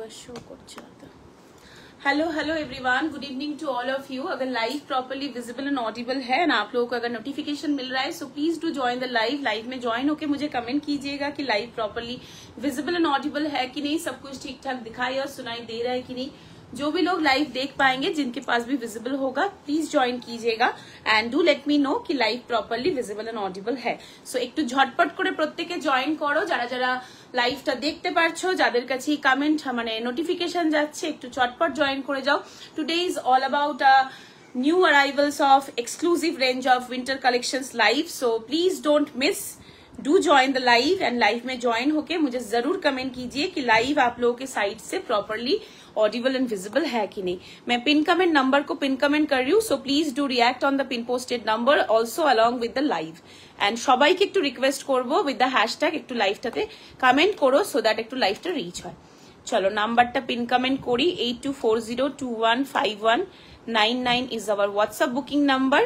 Ever show करছে না। Hello hello everyone, good evening to all of you. अगर live properly visible and audible है ना, आप लोगों को अगर नोटिफिकेशन मिल रहा है, so please do join the live में ज्वाइन होके मुझे कमेंट कीजिएगा कि live properly visible and audible है कि नहीं, सब कुछ ठीक ठाक दिखाई और सुनाई दे रहा है कि नहीं। जो भी लोग लाइव देख पाएंगे, जिनके पास भी विजिबल होगा, प्लीज ज्वाइन कीजिएगा and do let me know कि live properly visible and audible है। सो একটু ঝটপট করে প্রত্যেকে জয়েন করো, যারা যারা লাইভটা দেখতে পারছো, যাদের কাছে কমেন্ট মানে নোটিফিকেশন যাচ্ছে, একটু চটপট জয়েন করে যাও। Today is all about new arrivals of exclusive range of winter collections live, so please don't miss, do join the live and live में ज्वाइन होके मुझे जरूर कमेंट कीजिए कि लाइव आप लोगों के साइड से प्रॉपरली ऑडिबल एंड विजिबल है कि नहीं। मैं पिन कमेंट नंबर को पिन कमेंट कर रही हूँ, so please do react on the pin posted number also along with the live. And সবাইকে একটু রিকোয়েস্ট করবো উইথ দ্য হ্যাশট্যাগ একটু লাইভটাতে কমেন্ট করো, সো দ্যাট একটু লাইভটা রিচ হয়। চলো নাম্বারটা পিন কমেন্ট করি, 8240215199 is our WhatsApp booking number.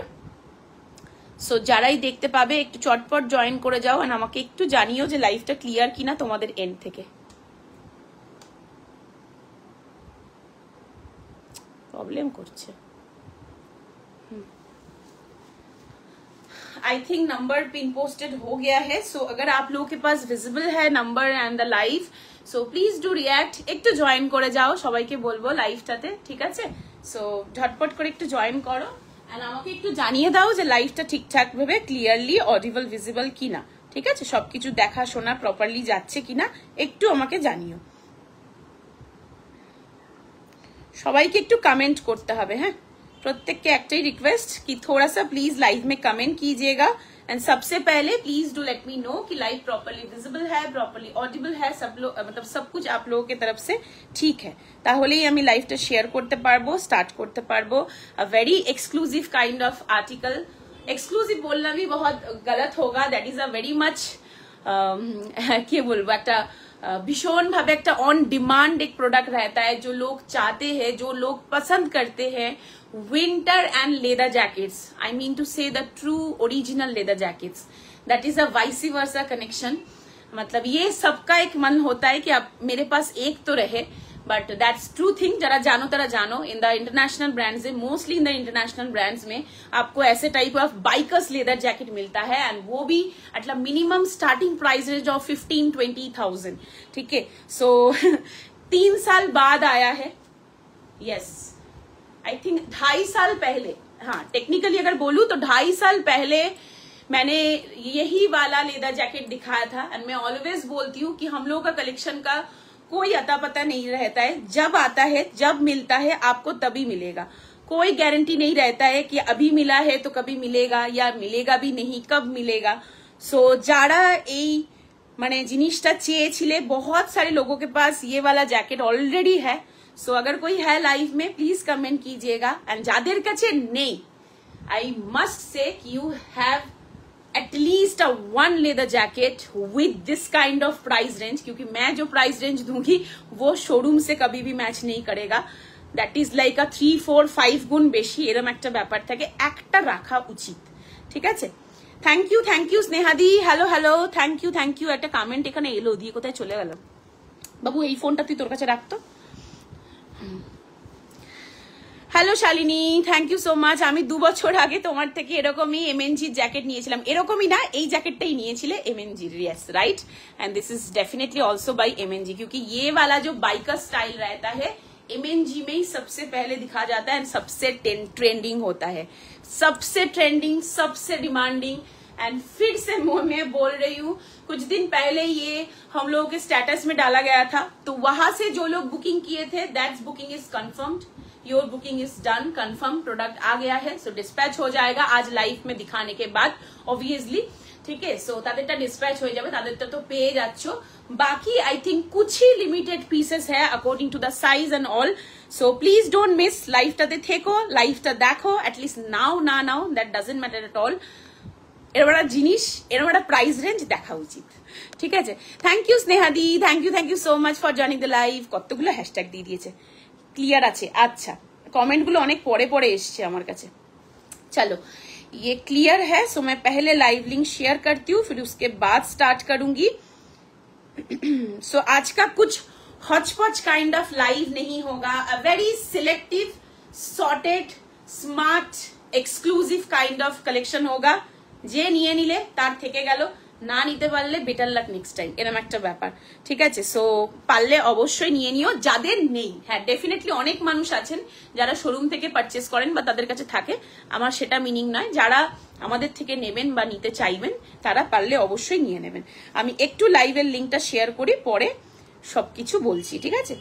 So যারাই দেখতে পাবে একটু চটপট জয়েন করে যাও আর আমাকে একটু জানিও যে লাইভটা ক্লিয়ার কিনা তোমাদের এন্ড থেকে। प्रॉब्लम করছে। I think number pin posted हो गया है। सो अगर आप लोगों के पास विजिबल है number and the live, so please do react, একটু জয়েন করে যাও, সবাইকে বলবো লাইভটাতে, ঠিক আছে? সো ঝটপট করে একটু জয়েন করো এন্ড আমাকে একটু জানিয়ে দাও যে লাইভটা ঠিকঠাক ভাবে ক্লিয়ারলি অডিবল ভিজিবল কিনা, ঠিক আছে? সবকিছু দেখা শোনা প্রপারলি যাচ্ছে কিনা একটু আমাকে জানিও। সবাইকে একটু कमेंट করতে হবে, হ্যাঁ? प्रत्येक के একটাই रिक्वेस्ट कि थोड़ा सा प्लीज लाइव में कमेंट कीजिएगा एंड सबसे पहले please do let me know कि लाइव प्रॉपर्ली विजिबल है, प्रॉपर्ली ऑडिबल है, सब लोग मतलब सब कुछ आप लोगों की तरफ से ठीक है, তাহলেই আমি লাইভটা শেয়ার করতে পারবো, স্টার্ট করতে পারবো। A very exclusive kind of article, exclusive बोलना भी बहुत गलत होगा, that is a very much क्या बोलबो, একটা भीषण भावे एक ऑन डिमांड एक प्रोडक्ट रहता है, जो लोग चाहते हैं, जो लोग पसंद करते हैं। Winter and leather jackets, I mean to say the true original leather jackets, that is a vice versa connection. मतलब ये सबका एक मन होता है कि अब मेरे पास एक तो रहे, बट दैट्स ट्रू थिंग। जरा जानो तरह जानो, इन द इंटरनेशनल ब्रांड्स में, mostly in the international brands में आपको ऐसे type of bikers leather jacket मिलता है एंड वो भी मतलब minimum starting price range of 15-20,000, ठीक है? सो 3 साल बाद आया है, यस आई थिंक 2.5 साल पहले, हाँ टेक्निकली अगर बोलूं तो 2.5 साल पहले मैंने यही वाला लेदर जैकेट दिखाया था। एंड मैं ऑलवेज बोलती हूँ कि हम लोगों का कलेक्शन का कोई अता पता नहीं रहता है, जब आता है जब मिलता है आपको तभी मिलेगा, कोई गारंटी नहीं रहता है कि अभी मिला है तो कभी मिलेगा या मिलेगा भी नहीं, कब मिलेगा। सो যারা এই মানে জিনিসটা চেয়েছিলে, बहुत सारे लोगों के पास ये वाला जैकेट ऑलरेडी है। सो अगर कोई है लाइव में प्लीज कमेंट कीजिएगा एंड যাদের কাছে নেই, आई मस्ट से कि you have at least a 1 leather jacket with this kind of price range, क्योंकि मैं जो प्राइस रेंज दूंगी वो शोरूम से कभी भी मैच नहीं करेगा। दैट इज लाइक अ 3-4-5 गुण বেশি, এরকম একটা ব্যাপার থাকে, একটা রাখা উচিত, ঠিক আছে? থ্যাংক ইউ স্নেহাদি, হ্যালো হ্যালো, থ্যাংক ইউ। একটা কমেন্ট এখানে এলো, দিয়ে কোথায় চলে গেল? বাবু এই ফোনটা তুই তোর কাছে রাখতো। Hello Shalini, thank you so much. আমি 2 বছর আগে তোমার থেকে এরকমই এমএনজি জ্যাকেট নিয়েছিলাম, এরকমই না, এই জ্যাकेटটাই নিয়েছিলে MNG, yes right, and this is definitely also by MNG, क्योंकि ये वाला जो बाइकर स्टाइल रहता है एमएनजी में ही सबसे पहले दिखा जाता है एंड सबसे ट्रेंडिंग होता है, सबसे ट्रेंडिंग, सबसे डिमांडिंग। एंड फिर से मैं बोल रही हूँ, कुछ दिन पहले ये हम लोगों के स्टेटस में डाला गया था, तो वहां से जो लोग बुकिंग किए थे, that's booking is confirmed, your booking is done, confirm product आ गया है। सो डिस्पैच हो जाएगा आज लाइव में दिखाने के बाद ऑब्वियसली, ठीक है? सो তাদেরটা ডিসপ্যাচ হয়ে যাবে, তাদেরটা তো পেয়ে যাচ্ছো। বাকি आई थिंक कुछ ही लिमिटेड पीसेस है according to the size and all. So please don't miss, লাইভটাতে থেকো, লাইভটা দেখো, এটলিস্ট নাও না now that doesn't matter at all. এরকম একটা জিনিস, এরকম একটা প্রাইস রেঞ্জ দেখা উচিত, ঠিক আছে? থ্যাংক ইউ স্নেহাদি, thank you so much for joining the live. কতগুলো হ্যাশট্যাগ দিয়ে দিয়েছে, ক্লিয়ার আছে? আচ্ছা, কমেন্টগুলো অনেক পরে পরে এসছে আমার কাছে। चलो ये क्लियर है। सो मैं पहले लाइव लिंक शेयर करती हूँ, फिर उसके बाद स्टार्ट करूंगी। सो आज का कुछ हॉचपॉच काइंड ऑफ लाइव नहीं होगा, a very selective sorted smart exclusive kind of collection होगा। जे निये निले तार थेके गेलो, ना নিতে পারলে বেটার লাক নেক্সট টাইম, এরকম একটা ব্যাপার, ঠিক আছে। সো পারলে অবশ্যই নিয়ে নিও, যাদের নেই। হ্যাঁ ডেফিনেটলি অনেক মানুষ আছেন যারা শোরুম থেকে পারচেস করেন বা তাদের কাছে থাকে, আমার সেটা মিনিং নয়। যারা আমাদের থেকে নেবেন বা নিতে চাইবেন তারা পারলে অবশ্যই নিয়ে নেবেন। আমি একটু লাইভের লিঙ্কটা শেয়ার করি, পরে সবকিছু বলছি, ঠিক আছে।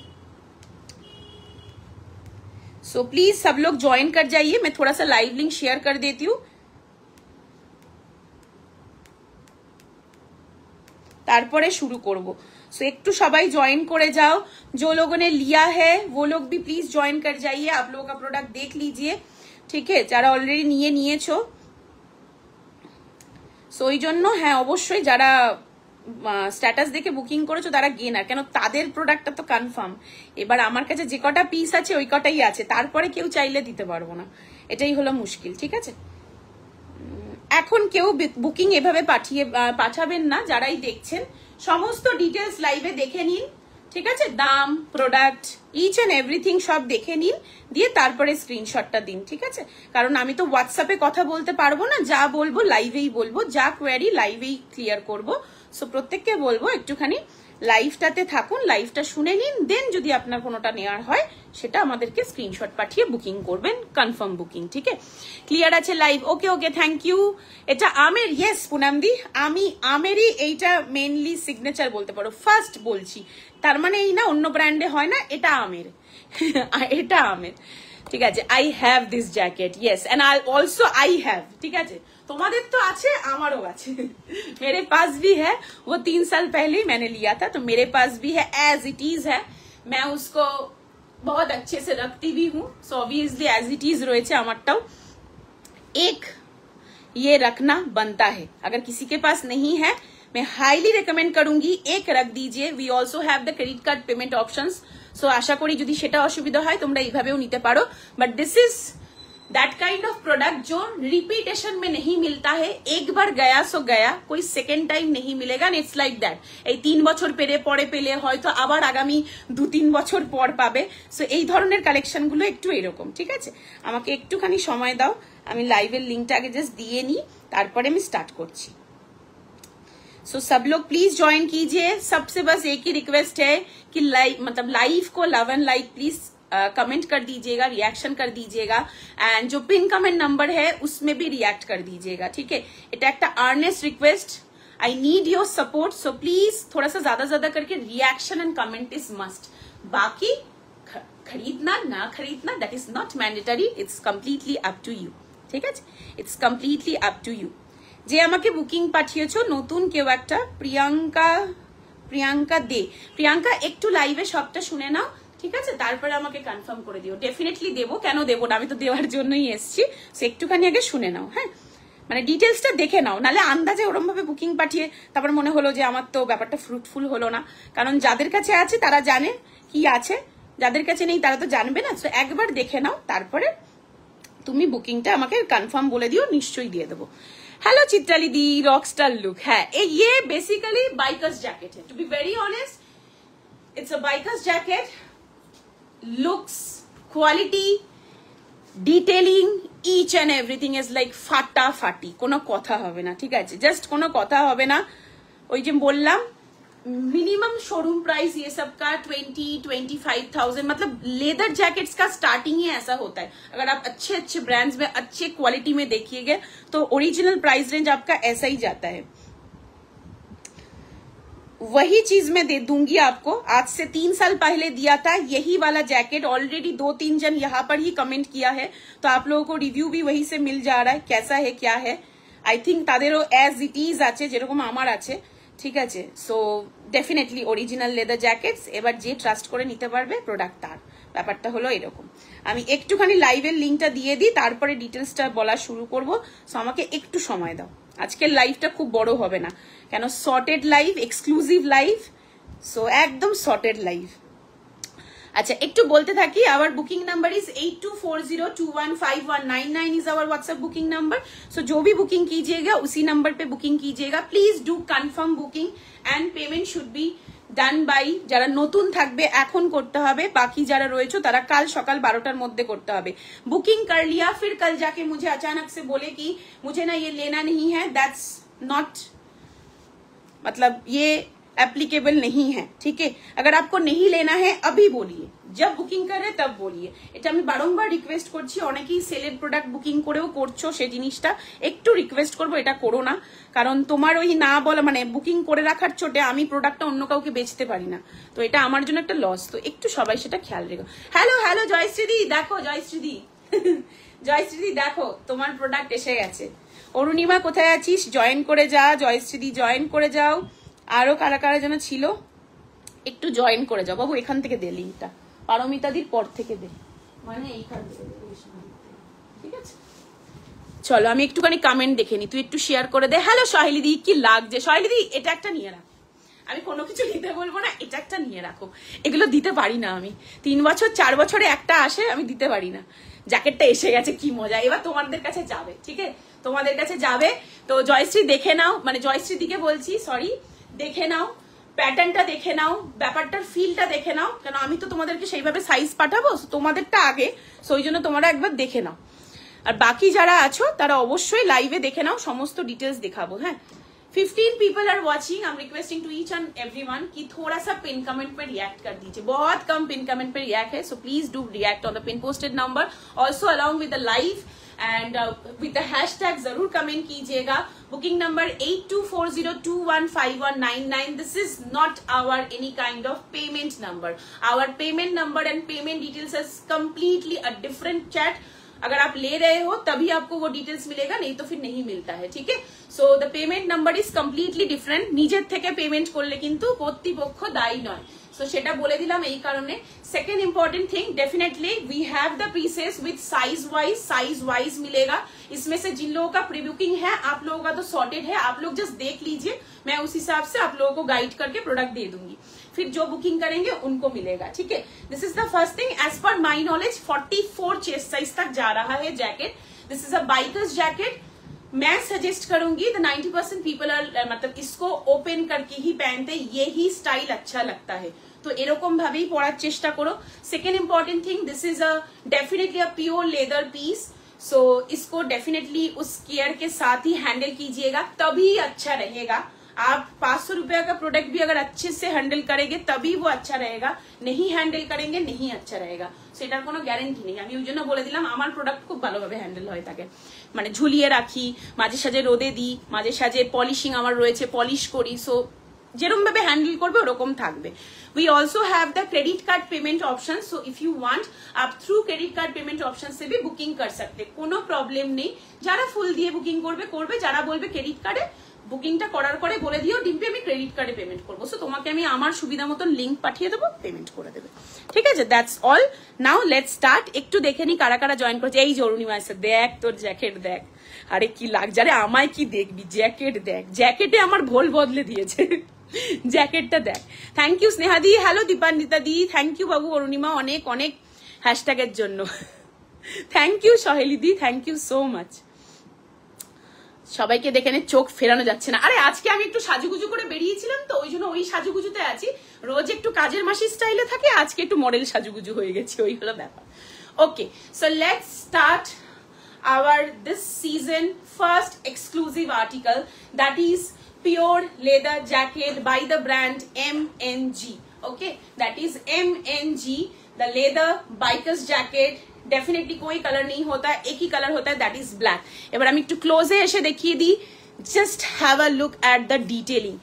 सो प्लीज सब लोग ज्वाइन कर जाइए, मैं थोड़ा सा लाइव लिंक शेयर कर देती हूँ, तारपरे शुरू करबो। सो एकटू सबाई ज्वाइन करे जाओ, जो लोगों ने लिया है वो लोग भी प्लीज ज्वाइन कर जाइए, आप लोगों का प्रोडक्ट देख लीजिए, ठीक है। যারা অলরেডি নিয়েছো সো এই জন্য হ্যাঁ অবশ্যই যারা স্ট্যাটাস দেখে বুকিং করেছো তারা গেনার, কেন তাদের প্রোডাক্টটা তো কনফার্ম। এবার আমার কাছে যে কটা পিস আছে ওই কটাই আছে, তারপরে কেউ চাইলে দিতে পারবো না, এটাই হলো মুশকিল, ঠিক আছে। এখন কেউ বুকিং এভাবে পাঠাবেন না, যারাই দেখছেন সমস্ত ডিটেলস লাইভে দেখে নিন, ঠিক আছে। দাম, প্রোডাক্ট, ইচ এন্ড এভরিথিং সব দেখে নিন, দিয়ে তারপরে স্ক্রিনশটটা দিন, ঠিক আছে। কারণ আমি তো হোয়াটসঅ্যাপে কথা বলতে পারবো না, যা বলবো লাইভেই বলবো, যা কোয়ারি লাইভেই ক্লিয়ার করবো। সো প্রত্যেককে বলবো একটুখানি লাইভটাতে থাকুন, লাইভটা শুনে নিন, দেন যদি আপনার কোনোটা নেওয়ার হয় সেটা আমাদেরকে স্ক্রিনশট পাঠিয়ে বুকিং করবেন, কনফার্ম বুকিং, ঠিক আছে। ক্লিয়ার আছে live? Okay okay, thank you. এটা আমের, ইয়েস পুনামদি, আমি আমেরই এইটা মেইনলি সিগনেচার বলতে পারো, ফার্স্ট বলছি, তার মানে এই না অন্য ব্র্যান্ডে হয় না, এটা আমের এটা আমের, ঠিক আছে। I have this jacket, yes, and also I have, ঠিক আছে। तुम्हारे तो आछे, आमारो आछे, मेरे पास भी है, वो 3 साल पहले ही मैंने लिया था, तो मेरे पास भी है, एज इट इज है, मैं उसको बहुत अच्छे से रखती भी हूँ। So obviously as it is रही आमारटाओ एक ये रखना बनता है, अगर किसी के पास नहीं है मैं हाईली रेकमेंड करूंगी एक रख दीजिए। We also have the credit card payment options, so आशा करी যদি সেটা অসুবিধা হয় তোমরা এইভাবেও নিতে পারো, but this is that kind of product जो रिपीटेशन में नहीं मिलता है, एक बार गया सो गया, कोई सेकेंड टाइम नहीं मिलेगा। इट्स लाइक दैट, এই 3 বছর পরে পেলে হয়তো আবার আগামী 2-3 বছর পর পাবে। সো এই ধরনের কালেকশন গুলো একটু এরকম, ঠিক আছে। আমাকে একটুখানি সময় দাও, আমি লাইভের লিংকটা আগে জাস্ট দিয়ে নি, তারপরে আমি স্টার্ট করছি। सो सब लोग प्लीज ज्वाइन कीजिए, सबसे बस एक ही रिक्वेस्ट है कि लाइव को love and like please comment कर दीजिएगा, रिएक्शन कर दीजिएगा, एंड जो पिन कमेंट नंबर है उसमें भी रिएक्ट कर दीजिएगा, ठीक है। এটা একটা earnest request, I need your support, so please थोड़ा सा ज्यादा करके reaction and comment is must. बाकी खरीदना ना खरीदना that is not mandatory, it's completely up to you, ठीक है, it's completely up to you. যে আমাকে বুকিং পাঠিয়েছো নতুন কেউ একটা, প্রিয়াঙ্কা দে, প্রিয়াঙ্কা একটু লাইভে সবটা শুনে নাও, ঠিক আছে, তারপরে আমাকে কনফার্ম করে দিও। ডেফিনেটলি দেবো, কেন দেবো না, আমি তো দেওয়ার জন্যই এসেছি। সো একটুখানি আগে শুনে নাও, হ্যাঁ, মানে ডিটেলসটা দেখে নাও, নালে আন্দাজে ওরম ভাবে বুকিং পাঠিয়ে তারপর মনে হলো যে আমার তো ব্যাপারটা ফ্রুটফুল হলো না। কারণ যাদের কাছে আছে তারা জানে কি আছে, যাদের কাছে নেই তারা তো জানবে না। সো একবার দেখে নাও, তারপরে তুমি বুকিংটা আমাকে কনফার্ম বলে দিও, নিশ্চয়ই দিয়ে দেবো। Hello Chitrali di, rockstar look है ये बेसिकली बाइकर्स जैकेट है, to be very honest it's a bikers jacket. Looks, quality, detailing, each and everything is like फाटाफाटी, कोनो कथा होबे ना, ठीक है, जस्ट कोनो कथा होबे ना। ওই যে বললাম मिनिमम शोरूम प्राइस ये सब का 20-25,000, मतलब लेदर जैकेट्स का स्टार्टिंग ही ऐसा होता है। अगर आप अच्छे अच्छे ब्रांड्स में अच्छे क्वालिटी में देखिएगा तो ओरिजिनल प्राइस रेंज आपका ऐसा ही जाता है। वही चीज मैं दे दूंगी आपको, आज से 3 साल पहले दिया था यही वाला जैकेट, ऑलरेडी 2-3 जन यहाँ पर ही कमेंट किया है, तो आप लोगों को रिव्यू भी वही से मिल जा रहा है, कैसा है क्या है। आई थिंक तादेरो एज इट इज আছে যেরকম আমার আছে, ঠিক আছে। So definitely original leather jackets, এবার যে ট্রাস্ট করে নিতে পারবে প্রোডাক্ট তার, ব্যাপারটা হলো এরকম। আমি একটুখানি লাইভের লিঙ্কটা দিয়ে দিই, তারপরে ডিটেলসটা বলা শুরু করব। সো আমাকে একটু সময় দাও, আজকের লাইভটা খুব বড় হবে না, কেন sorted live, exclusive live, so একদম সর্টেড লাইভ। अच्छा एक बोलते थकी, our booking number is 8240215199 is our WhatsApp booking number. So जो भी बुकिंग कीजिएगा उसी नंबर पे बुकिंग कीजिएगा। Please do confirm booking and payment should be done by যারা নতুন থাকবে এখন করতে হবে, বাকি যারা রয়েছে তারা কাল সকাল 12টার মধ্যে করতে হবে। बुकिंग कर लिया फिर कल जाके मुझे अचानक से बोले कि मुझे ना ये लेना नहीं है, दैट्स नॉट मतलब ये एप्लीकेबल नहीं है, ठीक है। अगर आपको नहीं लेना है अभी बोलिए, जब बुकिंग करे तब बोलिए। এটা আমি বারংবার রিকোয়েস্ট করছি, অনেকেই সেলের প্রোডাক্ট বুকিং করেও করছো, সেই জিনিসটা একটু রিকোয়েস্ট করবো এটা করো না, কারণ তোমার ওই না বলা মানে বুকিং করে রাখার চোটে আমি প্রোডাক্টটা অন্য কাউকে বেচতে পারি না, তো এটা আমার জন্য একটা লস, তো একটু সবাই সেটা খেয়াল রেখো। হ্যালো হ্যালো জয়শ্রীদি, দেখো জয়শ্রীদি জয়শ্রীদি দেখো তোমার প্রোডাক্ট এসে গেছে। অরুণিমা কোথায় আছিস, জয়েন করে যা। জয়শ্রীদি জয়েন করে যাও, আরো কারা কারা যেন ছিল একটু জয়েন করে যাও। বাবু এখান থেকে দে লিঙ্কটা, পারমিতাদির পর থেকে দে, মানে এইখান থেকে দে, ঠিক আছে। চলো আমি একটুখানি কমেন্ট দেখে নি, তুই একটু শেয়ার করে দে। হ্যালো সোহেলিদি, কি লাগছে সোহেলিদি? এটা একটা নিয়ে রাখ, আমি কোনো কিছু নিতে বলবো না, এটা একটা নিয়ে রাখো। এগুলো দিতে পারি না আমি, 3 বছর 4 বছরে একটা আসে, আমি দিতে পারি না। জ্যাকেটটা এসে গেছে, কি মজা, এবার তোমাদের কাছে যাবে, ঠিক আছে, তোমাদের কাছে যাবে। তো জয়শ্রী দেখে নাও, মানে জয়শ্রী দিকে বলছি, সরি, দেখে নাও প্যাটার্নটা, দেখে নাও ব্যাপারটার ফিলটা দেখে নাও, কেন আমি তো তোমাদেরকে সেইভাবে সাইজ পাঠাবো, তোমাদেরটা আগে, ওই জন্য তোমরা একবার দেখে নাও। আর বাকি যারা আছো তারা অবশ্যই লাইভে দেখে নাও, সমস্ত ডিটেলস দেখাবো। হ্যাঁ 15 people are watching, I'm requesting to each and everyone कि थोड़ा सा पिन कमेंट पे रिएक्ट कर दीजिए, बहुत कम पिन कमेंट पे रिएक्ट है, so please do react on the pin posted number, also along with the live and with the hashtag जरूर कमेंट कीजिएगा। Booking number 8240215199, this is not our any kind of payment number, our payment number and payment details is completely a different chat। अगर आप ले रहे हो तभी आपको वो डिटेल्स मिलेगा, नहीं तो फिर नहीं मिलता है, ठीक है। So the payment number is completely different, निजेर थेके पेमेंट करले किन्तु কর্তৃপক্ষ দায়ী নয়, সো সেটা বলে দিলাম এই কারণে। Second important thing, definitely we have the pieces with size wise मिलेगा। इसमें से जिन लोगों का प्री बुकिंग है, आप लोगों का तो सॉर्टेड है, आप लोग जस्ट देख लीजिए, मैं उस हिसाब से आप लोगों को गाइड करके प्रोडक्ट दे दूंगी, फिर जो बुकिंग करेंगे उनको मिलेगा, ठीक है। This is the first thing, as per my knowledge 44 chest size तक जा रहा है jacket. This is a bikers jacket, मैं सजेस्ट करूंगी द 90% पीपल आर मतलब इसको ओपन करके ही पहनते, ये ही स्टाइल अच्छा लगता है, तो এরকম ভাবেই পরার চেষ্টা করো। Second important thing, this is a definitely a pure leather piece, so इसको डेफिनेटली उस केयर के साथ ही हैंडल कीजिएगा, तभी अच्छा रहेगा। आप 500 रुपया का प्रोडक्ट भी अगर अच्छे से हैंडल करेंगे तभी वो अच्छा रहेगा, नहीं हैंडल करेंगे नहीं अच्छा रहेगा, সেটার কোনো গ্যারান্টি নেই। আমি ওই জন্য বলে দিলাম আমার প্রোডাক্ট খুব ভালোভাবে হ্যান্ডেল হয়ে থাকে, মানে ঝুলিয়ে রাখি, মাঝে সাঝে রোদে দিই, মাঝে সাঝে পলিশিং আমার রয়েছে, পলিশ করি, সো যেরকম ভাবে হ্যান্ডেল করবে ওরকম থাকবে। We also have the credit card payment option, so if you want आप through credit card payment option से भी बुकिंग कर सकते, কোনো प्रॉब्लम नहीं। যারা ফুল দিয়ে বুকিং করবে করবে, যারা বলবে ক্রেডিট কার্ডে বুকিংটা করার পরে বলে দিও ডিম্পি আমি ক্রেডিট কার্ডে পেমেন্ট করবো, সো তোমাকে আমি আমার সুবিধা মতন লিঙ্ক পাঠিয়ে দেবো, পেমেন্ট করে দেবে, ঠিক আছে। That's all, now let's start. একটু দেখে নি কারা কারা জয়েন করেছে। এই জরুরি মাসে দেখ তোর জ্যাকেট দেখ, আরে কি লাগছে, আরে আমায় কি দেখবি, জ্যাকেট দেখ, জ্যাকেটে আমার ভোল বদলে দিয়েছে, জ্যাকেটটা দেখ। থ্যাংক ইউ স্নেহা দি, হ্যালো দীপান্বিতা দি, থ্যাংক ইউ বাবু অরুণিমা অনেক অনেক হ্যাশট্যাগের জন্য, থ্যাংক ইউ সহেলি দি, থ্যাংক ইউ সো মাচ। সবাইকে দেখে চোখ ফেরানো যাচ্ছে না, আরে আজকে আমি একটু সাজুগুজু করে বেরিয়েছিলাম তো ওই জন্য ওই সাজুগুজুতে আছি, রোজ একটু কাজের মাসি স্টাইলে থাকে, আজকে একটু মডেল সাজুগুজু হয়ে গেছে, ওই হলো ব্যাপার। Okay, so let's start our this season first exclusive article, that is pure leather jacket by the brand MNG, okay, that is MNG, the leather bikers jacket। Definitely कोई कलर नहीं होता है, एक ही कलर होता है, दैट इज ब्लैक। এবার আমি একটু ক্লোজে এসে দেখিয়ে দিই, just have a look at the detailing,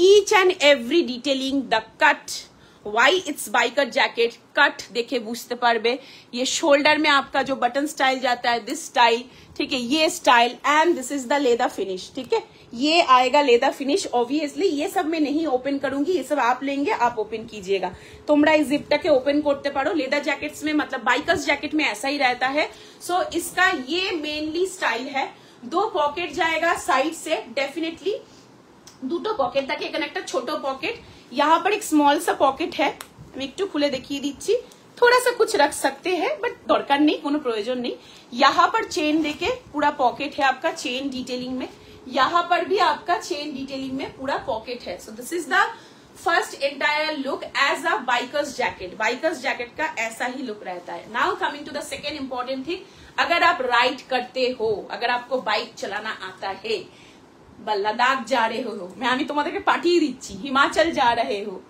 each and every detailing, the cut, why it's biker jacket, cut देखे बुझते पारबे, ये शोल्डर में आपका जो बटन स्टाइल जाता है, दिस स्टाइल, ठीक है, ये style, and this is the leather finish, ठीक है, ये आएगा लेदर फिनिश। ऑब्वियसली ये सब मैं नहीं ओपन करूंगी, ये सब आप लेंगे, आप ओपन कीजिएगा। তোমরা এই জিপটাকে ওপেন করতে পারো, लेदर जैकेट्स में मतलब बाइकर्स जैकेट में ऐसा ही रहता है। सो इसका ये मेनली स्टाइल है, 2 पॉकेट जाएगा साइड से, डेफिनेटली 2 पॉकेट থাকে, এখানে একটা ছোট পকেট, यहाँ पर एक स्मॉल सा पॉकेट है, আমি একটু খুলে দেখিয়ে দিচ্ছি, थोड़ा सा कुछ रख सकते हैं बट दरकार नहीं, কোনো প্রয়োজন নেই। यहाँ पर चेन देके पूरा पॉकेट है आपका, चेन डिटेलिंग में, यहाँ पर भी आपका चेन डिटेलिंग में पूरा पॉकेट है। So this is the first entire look as a bikers jacket. Bikers jacket का ऐसा ही लुक रहता है। Now coming to the second important thing, अगर आप राइड करते हो, अगर आपको बाइक चलाना आता है, लद्दाख जा रहे हो, मैं आमी तुम्हारे पाठिए दिच्छी, हिमाचल जा रहे हो,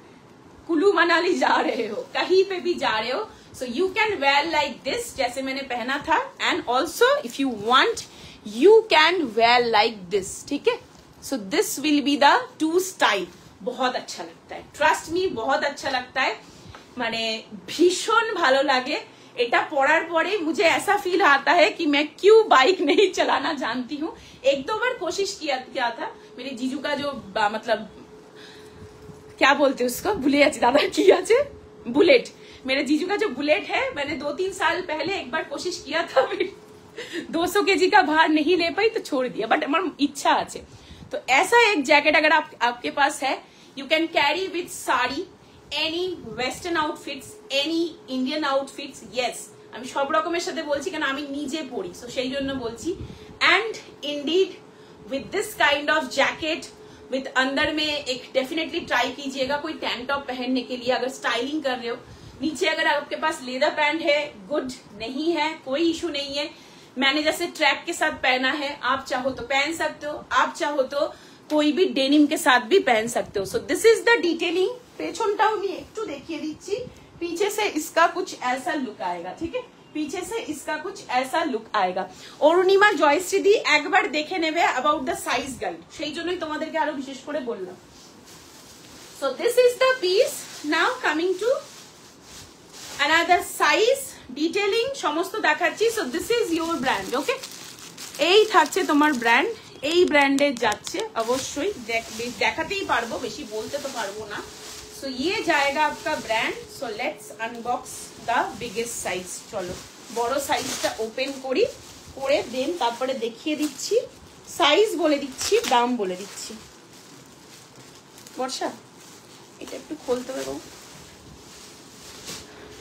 कुल्लू मनाली जा रहे हो, कहीं पे भी जा रहे हो, so you can wear like this, जैसे मैंने पहना था, and also if you want you can wear like this, ठीक है। So this will be the two style. बहुत अच्छा लगता है, ट्रस्ट मी, बहुत अच्छा लगता है, माने भीषण भालो लागे। এটা পরার পরে मुझे ऐसा फील आता है कि मैं क्यों बाइक नहीं चलाना जानती हूँ। एक दो बार कोशिश किया था, मेरे जीजू का जो मतलब क्या बोलते हैं उसको, भूले जाती दादा की आचे, बुलेट, मेरे जीजू का जो बुलेट है, मैंने 2-3 साल पहले एक बार कोशिश किया था, 200 केजी का भार नहीं ले पाई तो छोड़ दिया, बट हमारी इच्छा आछे। तो ऐसा एक जैकेट अगर आपके पास है, you can carry with sari, any western outfits, any Indian outfits, yes, আমি সব রকমের সাথে বলছি কারণ আমি নিজে পরি, সো সেই জন্য বলছি। and indeed with this kind of jacket with अंदर में एक डेफिनेटली ट्राई कीजिएगा कोई टैंक टॉप पहनने के लिए, अगर स्टाइलिंग कर रहे हो। नीचे अगर आपके पास लेदर पैंट है, गुड, नहीं है कोई इशू नहीं है। मैंने जैसे ट्रैक के साथ पहना है, आप चाहो तो पहन सकते हो, आप चाहो तो कोई भी डेनिम के साथ भी पहन सकते हो। So this is the detailing. पेछनटाও আমি একটু দেখিয়ে দিচ্ছি, पीछे से इसका कुछ ऐसा लुक आएगा, ठीक है, पीछे से इसका कुछ ऐसा लुक आएगा। অরুণিমা জয়শ্রী দি একবার দেখে নেবে अबाउट द साइज गाइड, সেই জন্যই তোমাদেরকে আরো বিশেষ করে বললাম। So this is the piece. Now coming to another size, detailing সমস্ত দেখাচ্ছি। So this is your brand, okay, এই থাকছে তোমার ব্র্যান্ড, এই ব্র্যান্ডের যাচ্ছে, অবশ্যই দেখাতেই পারবো, বেশি বলতে তো পারবো না। सो ये जाएगा आपका brand. So let's unbox the biggest size. चलो बड़ो साइजटा ओपन करी, করে দেন তারপরে দেখিয়ে দিচ্ছি, সাইজ বলে দিচ্ছি, দাম বলে দিচ্ছি। বর্ষা এটা একটু খুলতে হবে,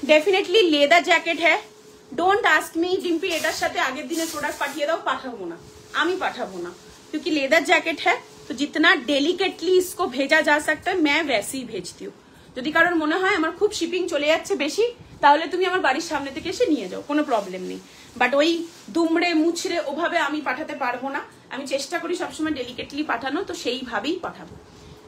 डेफिनेटली लेदर जैकेट है। डोंट आस्क मी डिम्पी এটার সাথে আগের দিনের প্রোডাক্ট পাঠিয়ে দাও, পাঠাবো না, আমি পাঠাবো না, क्योंकि लेदर जैकेट है तो जितना डेलिकेटली इसको भेजा जा सकता है मैं वैसे ही भेजती हूँ। যদি কারোর মনে হয় আমার খুব শিপিং চলে যাচ্ছে বেশি, তাহলে তুমি আমার বাড়ির সামনে থেকে এসে নিয়ে যাও, কোনো প্রবলেম নেই। বাট ওই দুমড়ে মুছড়ে ওভাবে আমি পাঠাতে পারবো না, আমি চেষ্টা করি সবসময় ডেলিকেটলি পাঠানো, তো সেইভাবেই পাঠাবো,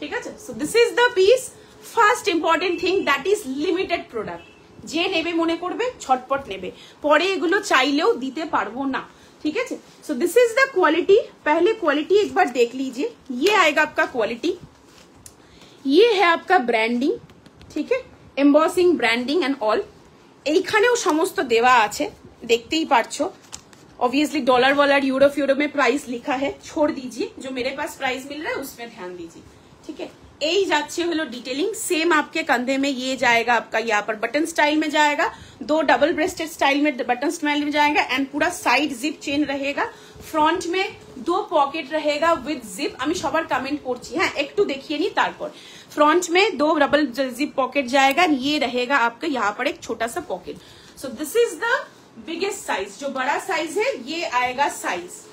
ঠিক আছে। So this is the piece. First important thing, that is limited product. যে নেবে মনে করবে ছটপট নেবে, পরে এগুলো চাইলেও দিতে পারবো না, ठीक है। So this is the quality. पहले क्वालिटी एक बार देख लीजिए, ये आएगा आपका क्वालिटी, ये है आपका ब्रांडिंग, ठीक है, एम्बॉसिंग, ब्रांडिंग एंड ऑल। এইখানেও সমস্ত দেওয়া আছে, देखते ही पारछो। Obviously dollar wollar euro furo में प्राइस लिखा है, छोड़ दीजिए, जो मेरे पास प्राइस मिल रहा है उसमें ध्यान दीजिए, ठीक है। यही जाच्छे हलो डिटेलिंग। सेम आपके कंधे में ये जाएगा आपका, यहाँ पर बटन स्टाइल में जाएगा, 2 डबल ब्रेस्टेड स्टाइल में बटन स्टाइल में जाएगा, एंड पूरा साइड जिप चेन रहेगा। फ्रंट में 2 पॉकेट रहेगा विद जिप। আমি সবার কমেন্ট করছি, হ্যাঁ একটু দেখিয়ে নি। তারপর फ्रंट में 2 डबल जिप पॉकेट जाएगा, ये रहेगा आपका यहाँ पर एक छोटा सा pocket. So this is the biggest size, जो बड़ा साइज है ये आएगा size.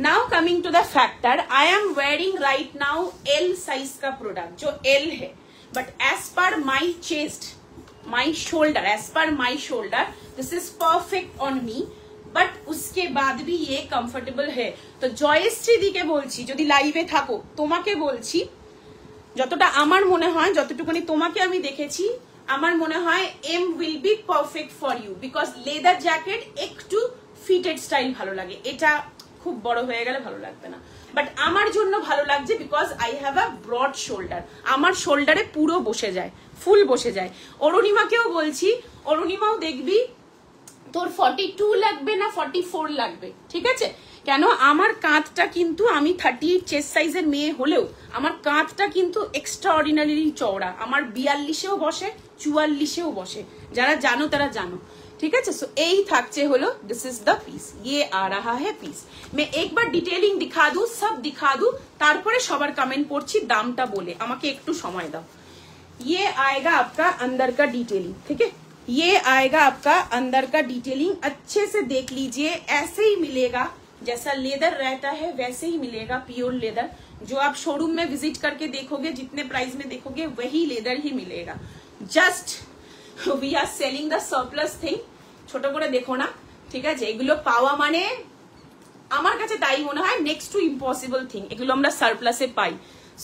Now coming to the factor, I am wearing right now L size का प्रोडक्ट, जो एल है, but as per my chest, my shoulder, as per my shoulder this is perfect on me, but उसके बाद भी ये comfortable है। तो জয়শ্রী দিকে বলছি, যদি লাইভে থাকো তোমাকে বলছি, যতটা আমার মনে হয়, যতটুকুনি তোমাকে আমি দেখেছি, আমার মনে হয় M will be perfect for you, because leather jacket একটু ফিটেড স্টাইল ভালো লাগে, এটা খুব বড় হয়ে গেলে ভালো লাগবে না, বাট আমার জন্য ভালো লাগছে because I have a broad shoulder, আমার শোল্ডারে পুরো বসে যায়, ফুল বসে যায়। অরুণিমাকেও বলছি, অরুণিমাও দেখবি তোর 42 লাগবে না 44 লাগবে, ঠিক আছে। কেন আমার কাঁধটা কিন্তু, আমি 38 চেস্ট সাইজের মেয়ে হলেও আমার কাঁধটা কিন্তু এক্সট্রা অর্ডিনারি চওড়া, আমার 42এও বসে, 44এও বসে, যারা জানো তারা জানো, ठीक है। सो यही থাকছে হলো, दिस इज द पीस, ये आ रहा है पीस। मैं एक बार डिटेलिंग दिखा दूं, सब दिखा दूं, তারপরে সবার কমেন্ট পড়ছি, দামটা বলে আমাকে একটু সময় দাও। ये आएगा आपका अंदर का डिटेलिंग, ठीक है, ये आएगा आपका अंदर का डिटेलिंग, अच्छे से देख लीजिए, ऐसे ही मिलेगा जैसा लेदर रहता है वैसे ही मिलेगा, प्योर लेदर, जो आप शोरूम में विजिट करके देखोगे, जितने प्राइस में देखोगे वही लेदर ही मिलेगा। Just we are selling the surplus thing. ছোট করে দেখো না, ঠিক আছে? এগুলো পাওয়া মানে আমার কাছে তাই মনে হয় নেক্সট টু ইম্পসিবল থিং। এগুলো আমরা সারপ্লাসে পাই।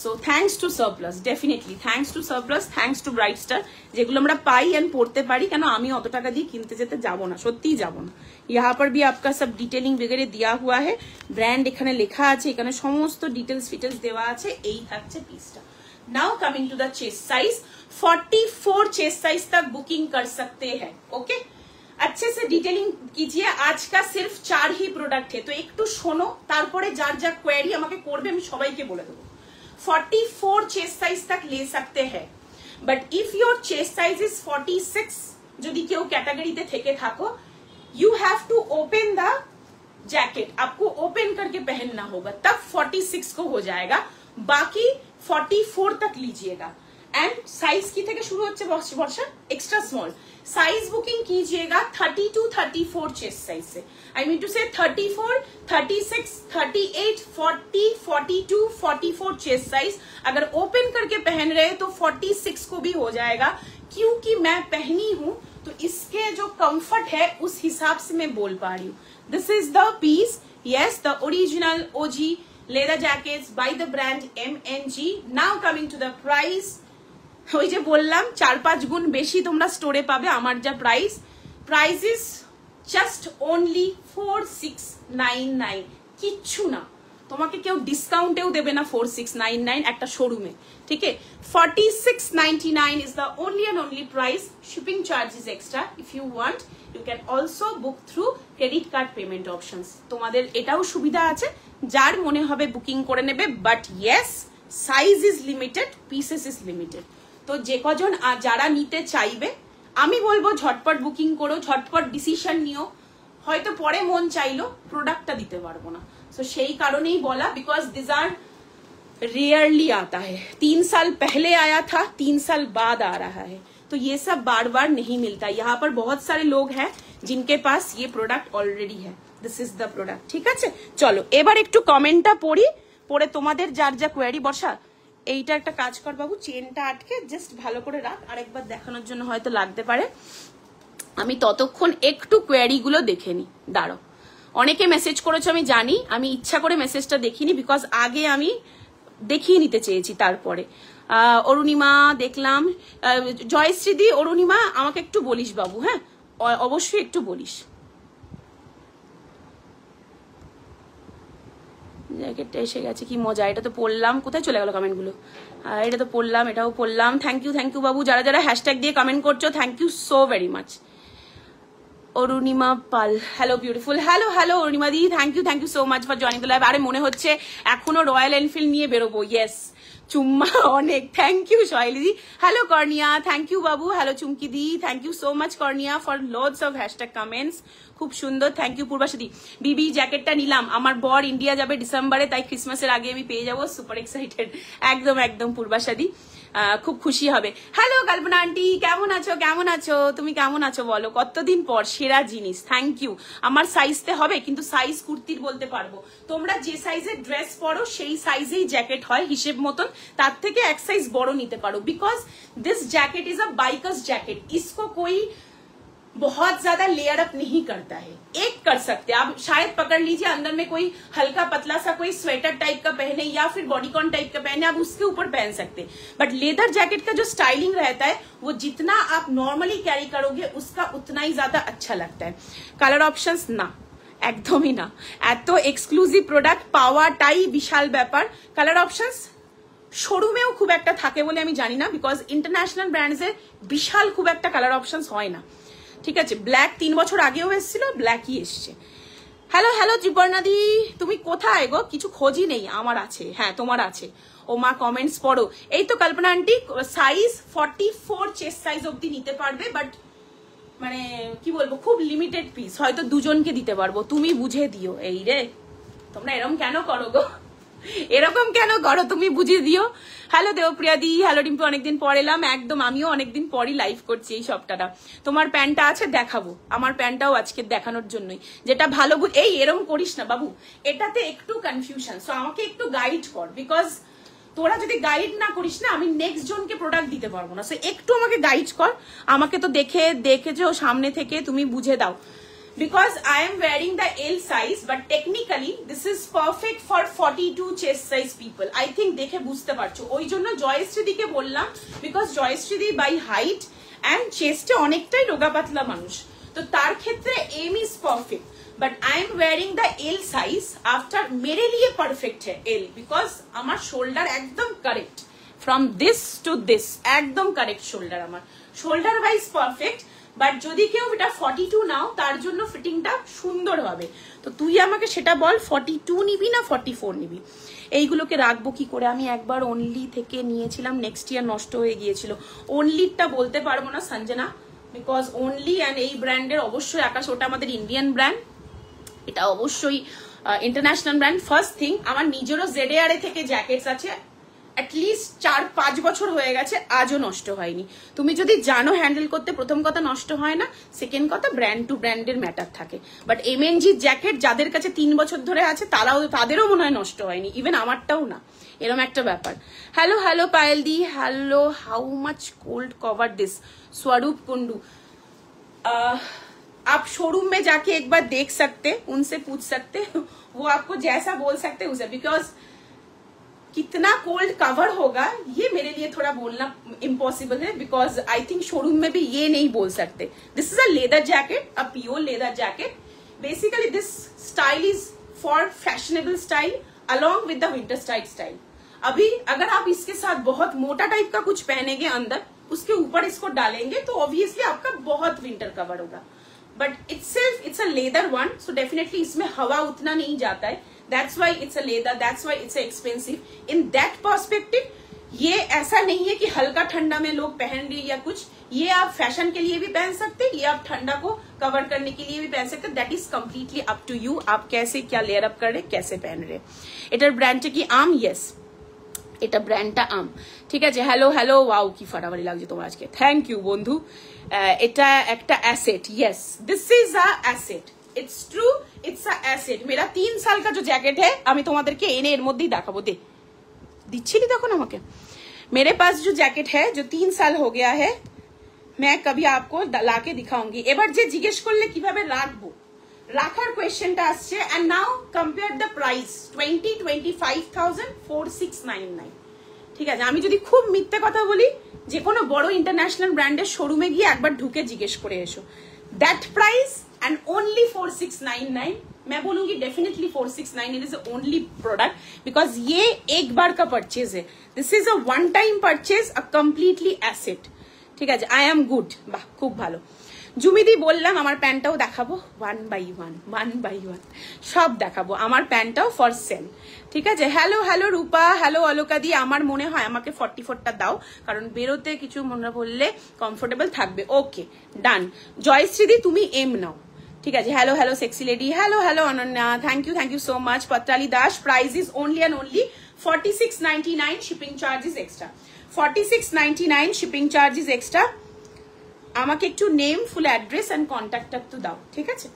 So thanks to surplus, definitely thanks to surplus, thanks to Bright Star, যেগুলো আমরা পাই এন্ড পড়তে পারি। কেন আমি অত টাকা দিয়ে কিনতে যেতে যাবো না, সত্যিই যাবো না। यहाँ पर भी आपका सब डिटेलिंग वगैरह दिया हुआ है, ব্র্যান্ড এখানে লেখা আছে, এখানে সমস্ত ডিটেলস ফিটেলস দেওয়া আছে। এই থাকছে পিসটা। Now coming to the chest size, 44 chest size तक बुकिंग कर सकते हैं। ओके, अच्छे से डिटेलिंग कीजिए। आज का सिर्फ 4 ही प्रोडक्ट है, तो একটু শোনো, তারপরে যার যা কোয়েরি আমাকে করবে আমি সবাইকে বলে দেবো। 44 चेस्ट साइज तक ले सकते हैं, but if your chest size is 46, যদি কেউ ক্যাটাগরিতে থেকে থাকো, you have to open the jacket, आपको ओपन करके पहनना होगा, तब 46 को हो जाएगा। बाकी 44 तक लीजिएगा। एंड साइज की থেকে শুরু হচ্ছে বর্ষা, एक्स्ट्रा स्मॉल साइज बुकिंग कीजिएगा 30 to 34 चेस्ट साइज से। आई मीन टू से 34, 36, 38, 40, 42, 44 चेस्ट साइज अगर ओपन करके पहन रहे तो 46 को भी हो जाएगा। क्योंकि मैं पहनी हूं तो इसके जो कंफर्ट है उस हिसाब से मैं बोल पा रही हूँ। This is the piece, yes, the original OG leather jackets by the brand MNG। Now coming to the price, ওই যে বললাম 4-5 গুণ বেশি তোমরা স্টোরে পাবে আমার যা প্রাইস ইজ জাস্ট অনলি 4699। কিচ্ছু না, তোমাকে কেউ ডিসকাউন্টেও দেবে না 4699 একটা শোরুমে, ঠিক আছে? 4699 is the only and only price. Shipping charge is extra. If you want, you can also book through credit card payment options. তোমাদের এটাও সুবিধা আছে, যার মনে হবে বুকিং করে নেবে। But yes, size is limited, pieces is limited. তো যে কজন যারা নিতে চাইবে আমি বলবো ঝটপট বুকিং করো, ঝটপট ডিসিশন নিও। হয়তো পরে মন চাইলো প্রোডাক্টটা দিতে পারবো না, তো সেই কারণেই বলা, बिकॉज दिस आर रेयरली आता है। 3 साल पहले आया था, 3 साल बाद आ रहा है, तो ये सब बार बार नहीं मिलता। यहाँ पर बहुत सारे लोग हैं जिनके पास ये प्रोडक्ट ऑलरेडी है। दिस इज द प्रोडक्ट, ठीक আছে? চলো এবার একটু কমেন্টটা পড়ি, পড়ে তোমাদের যার যা কোয়েরি। বর্ষা, এইটা একটা কাজ কর বাবু, চেনটা আটকে জাস্ট ভালো করে রাখ, আরেকবার দেখানোর জন্য হয়তো লাগতে পারে। আমি ততক্ষণ একটু কোয়েরি গুলো দেখে নি, দাঁড়াও। অনেকে মেসেজ করেছো আমি জানি, আমি ইচ্ছা করে মেসেজটা দেখিনি, বিকজ আগে আমি দেখিয়ে নিতে চেয়েছি। তারপরে অরুণিমা দেখলাম, জয়শ্রীদি, অরুণিমা আমাকে একটু বলিস বাবু, হ্যাঁ অবশ্যই একটু বলিস। জ্যাকেটটা এসে গেছে, কি মজা। এটা তো পড়লাম, কোথায় চলে গেল কমেন্ট গুলো? এটা তো পড়লাম, এটাও পড়লাম। থ্যাংক ইউ বাবু, যারা যারা হ্যাশট্যাগ দিয়ে কমেন্ট করছো, thank you so very much. Arunima Pal, hello beautiful, hello Arunima দি, thank you so much for joining the live. আরে মনে হচ্ছে এখনো রয়্যাল এনফিল্ড নিয়ে বেরোবো। ইয়েস, চুম্মা অনেক, থ্যাংক ইউ শৈলী দি। হ্যালো কর্নিয়া, থ্যাংক ইউ বাবু। হ্যালো চুমকি দি, thank you so much Karnia for loads of hashtag comments, খুব সুন্দর, থ্যাংক ইউ। পূর্বাশা দি, বিবি জ্যাকেটটা নিলাম, আমার বর ইন্ডিয়া যাবে ডিসেম্বরে, তাই ক্রিসমাসের আগে আমি পেয়ে যাবো, সুপার এক্সাইটেড। একদম পূর্বাশা দি, খুব খুশি হবে। হ্যালো কল্পনা আন্টি, কেমন আছো? তুমি কেমন আছো বলো? কতদিন পর, সেরা জিনিস, থ্যাংক ইউ। আমার সাইজতে হবে, কিন্তু সাইজ কুর্তির বলতে পারবো। তোমরা যে সাইজের ড্রেস পরো সেই সাইজেই জ্যাকেট হয় হিসেব মতন, তার থেকে এক সাইজ বড় নিতে পারো। Because this jacket is a bikers jacket, इसको कोई बहुत ज्यादा लेयर अप नहीं करता है। एक कर सकते आप, शायद पकड़ लीजिए अंदर में कोई हल्का पतला सा कोई स्वेटर टाइप का पहने या फिर बॉडीकॉन टाइप का पहने, आप उसके ऊपर पहन सकते हैं। बट लेदर जैकेट का जो स्टाइलिंग रहता है वो जितना आप नॉर्मली कैरी करोगे उसका उतना ही ज्यादा अच्छा लगता है। कलर ऑप्शंस ना, একদমই না। এত এক্সক্লুসিভ প্রোডাক্ট পাওয়াটাই বিশাল ব্যাপার। কালার অপশনস শোরুমেও খুব একটা থাকে বলে আমি জানি না, বিকজ ইন্টারন্যাশনাল ব্র্যান্ডসে বিশাল খুব একটা কালার অপশনস হয় না, ঠিক আছে? ব্ল্যাক 3 বছর আগেও এসেছিল, ব্ল্যাকই এসছে। হ্যালো ত্রিপর্ণাদি, তুমি কোথায় গো? কিছু খোঁজই নেই। আমার আছে, হ্যাঁ তোমার আছে। ও মা কমেন্টস পড়ো। এই তো কল্পনা আন্টি, সাইজ 44 চেস্ট সাইজ অব্দি নিতে পারবে, বাট মানে কি বলবো, খুব লিমিটেড পিস, হয়তো দুজনকে দিতে পারবো। তুমি বুঝে দিও। এই রে, তোমরা এরকম কেন করো গো? এরকম কেন করো তুমি, বুঝিয়ে দিও। হ্যালো দেবপ্রিয়া দি, হ্যালো ডিম্পু, অনেকদিন পর এলাম। একদম, আমিও অনেকদিন পরই লাইভ করছি এই সপ্তাহটা। তোমার প্যান্টটা আছে দেখাবো, আমার প্যান্টটাও আজকে দেখানোর জন্যই। যেটা ভালো এই এরম করিস না বাবু, এটাতে একটু কনফিউশন, সো আমাকে একটু গাইড কর, বিকজ তোরা যদি গাইড না করিস না আমি নেক্সট জনকে প্রোডাক্ট দিতে পারবো না। সো একটু আমাকে গাইড কর, আমাকে তো দেখেছো সামনে থেকে, তুমি বুঝে দাও। Because I am wearing the L size, but technically this is perfect for 42 chest size people. I think দেখে বুঝতে পারছো, ওই জন্য জয়শ্রীদিকে বললাম, because জয়শ্রীদি by height and chest এ অনেকটাই রোগা পাতলা মানুষ, তো তার ক্ষেত্রে M is perfect. But I am wearing the L size after मेरे लिए perfect है L, because আমার shoulder একদম correct from this to this, একদম correct shoulder, আমার shoulder wise perfect. বাট যদি কেউ এটা 42 নাও তার জন্য ফিটিংটা সুন্দর হবে। তো তুই আমাকে সেটা বল, 42 নিবি না 44 নিবি? এইগুলোকে রাখবো কি করে? আমি একবার অনলি থেকে নিয়েছিলাম, নেক্সট ইয়ার নষ্ট হয়ে গিয়েছিল। অনলিটা বলতে পারবো না সঞ্জনা, বিকজ অনলি অ্যান্ড এই ব্র্যান্ডের অবশ্যই আকাশ, ওটা আমাদের ইন্ডিয়ান ব্র্যান্ড, এটা অবশ্যই ইন্টারন্যাশনাল ব্র্যান্ড। ফার্স্ট থিং, আমার নিজেরও ZAR থেকে জ্যাকেটস আছে, অ্যাটলিস্ট 4-5 বছর হয়ে গেছে, আজও নষ্ট হয়নি। তুমি যদি জানো হ্যান্ডেল করতে, প্রথম কথা নষ্ট হয় না, সেকেন্ড কথা ব্র্যান্ড টু ব্র্যান্ডের ম্যাটার থাকে। বাট MNG জ্যাকেট যাদের কাছে 3 বছর ধরে আছে তাদেরও মনে হয় নষ্ট হয়নি, ইভেন আমারটাও না, এরকম একটা ব্যাপার। Hello hello Payel the, hello, how much cold cover this? स्वरूप कुंडू, आप शोरूम में जाके एक बार देख सकते, उनसे पूछ सकते, वो आपको जैसा बोल सकते उसे, बिकॉज कितना कोल्ड कवर होगा ये मेरे लिए थोड़ा बोलना इम्पॉसिबल है, बिकॉज आई थिंक शोरूम में भी ये नहीं बोल सकते। This is a leather jacket, a pure leather jacket. Basically this style is for fashionable style along with the winter style. अभी अगर आप इसके साथ बहुत मोटा टाइप का कुछ पहनेंगे अंदर, उसके ऊपर इसको डालेंगे, तो ऑब्वियसली आपका बहुत विंटर कवर होगा। But it's a leather one, so definitely इसमें हवा उतना नहीं जाता है, that's why it's a leather, that's why it's expensive. In that perspective, ये ऐसा नहीं है कि हल्का ठंडा में लोग पहन रहे या कुछ, ये आप फैशन के लिए भी पहन सकते, ये आप ठंडा को कवर करने के लिए भी पहन सकते। That is completely up to you, आप कैसे क्या लेयर अप कर रहे, कैसे पहन रहे। এটার ব্র্যান্ডটা কি আম? ইয়েস, এটা ব্র্যান্ডটা আম, ঠিক আছে। হ্যালো হ্যালো, ওয়াও কি ফাটাফাটি লাগছে তোমার আজকে, থ্যাংক ইউ বন্ধু। এটা একটা asset, yes this is a asset, it's true, it's a asset. मेरा 3 साल का जो जैकेट है, আমি তোমাদেরকে এনে এর মধ্যেই দেখাবো, দে দিচ্ছিলি তখন আমাকে। मेरे पास जो जैकेट है जो 3 साल हो गया है, मैं कभी आपको लाके दिखाऊंगी। এবার যে জিজ্ঞেস করলে কিভাবে রাখবো, রাখার কোয়েশ্চেনটা আসছে। And now compare the price, 20-25,000 ঠিক আছে। আমি যদি খুব মিথ্যে কথা বলি, যে কোনো বড় ইন্টারন্যাশনাল ব্র্যান্ডের শোরুমে গিয়ে একবার ঢুকে জিজ্ঞেস করে এসো, দ্যাট প্রাইস and only 4699, मैं बोलूंगी definitely 4699 is only product, because ये एक बार का परचेज है, this is a one time purchase, a completely asset, ঠিক আছে। আই এম গুড, বাহ খুব ভালো। জুমিদি বললাম আমার প্যান্টটাও দেখাবো, ওয়ান বাই ওয়ান সব দেখাবো, আমার প্যান্টটাও ফর সেল, ঠিক আছে। হ্যালো হ্যালো রূপা, হ্যালো অলকা দি, আমার মনে হয় আমাকে 44টা দাও, কারণ বেরোতে কিছু মনে পড়লে কমফোর্টেবল থাকবে। ওকে ডান। জয়শ্রীদি তুমি এম নাও, ঠিক আছে। Hello hello sexy lady, hello hello Ananya, thank you so much. Patrali Das, price is only and only 4699, shipping charges extra, 4699 shipping charges extra. আমাকে একটু name, full address and contact একটু দাও, ঠিক আছে।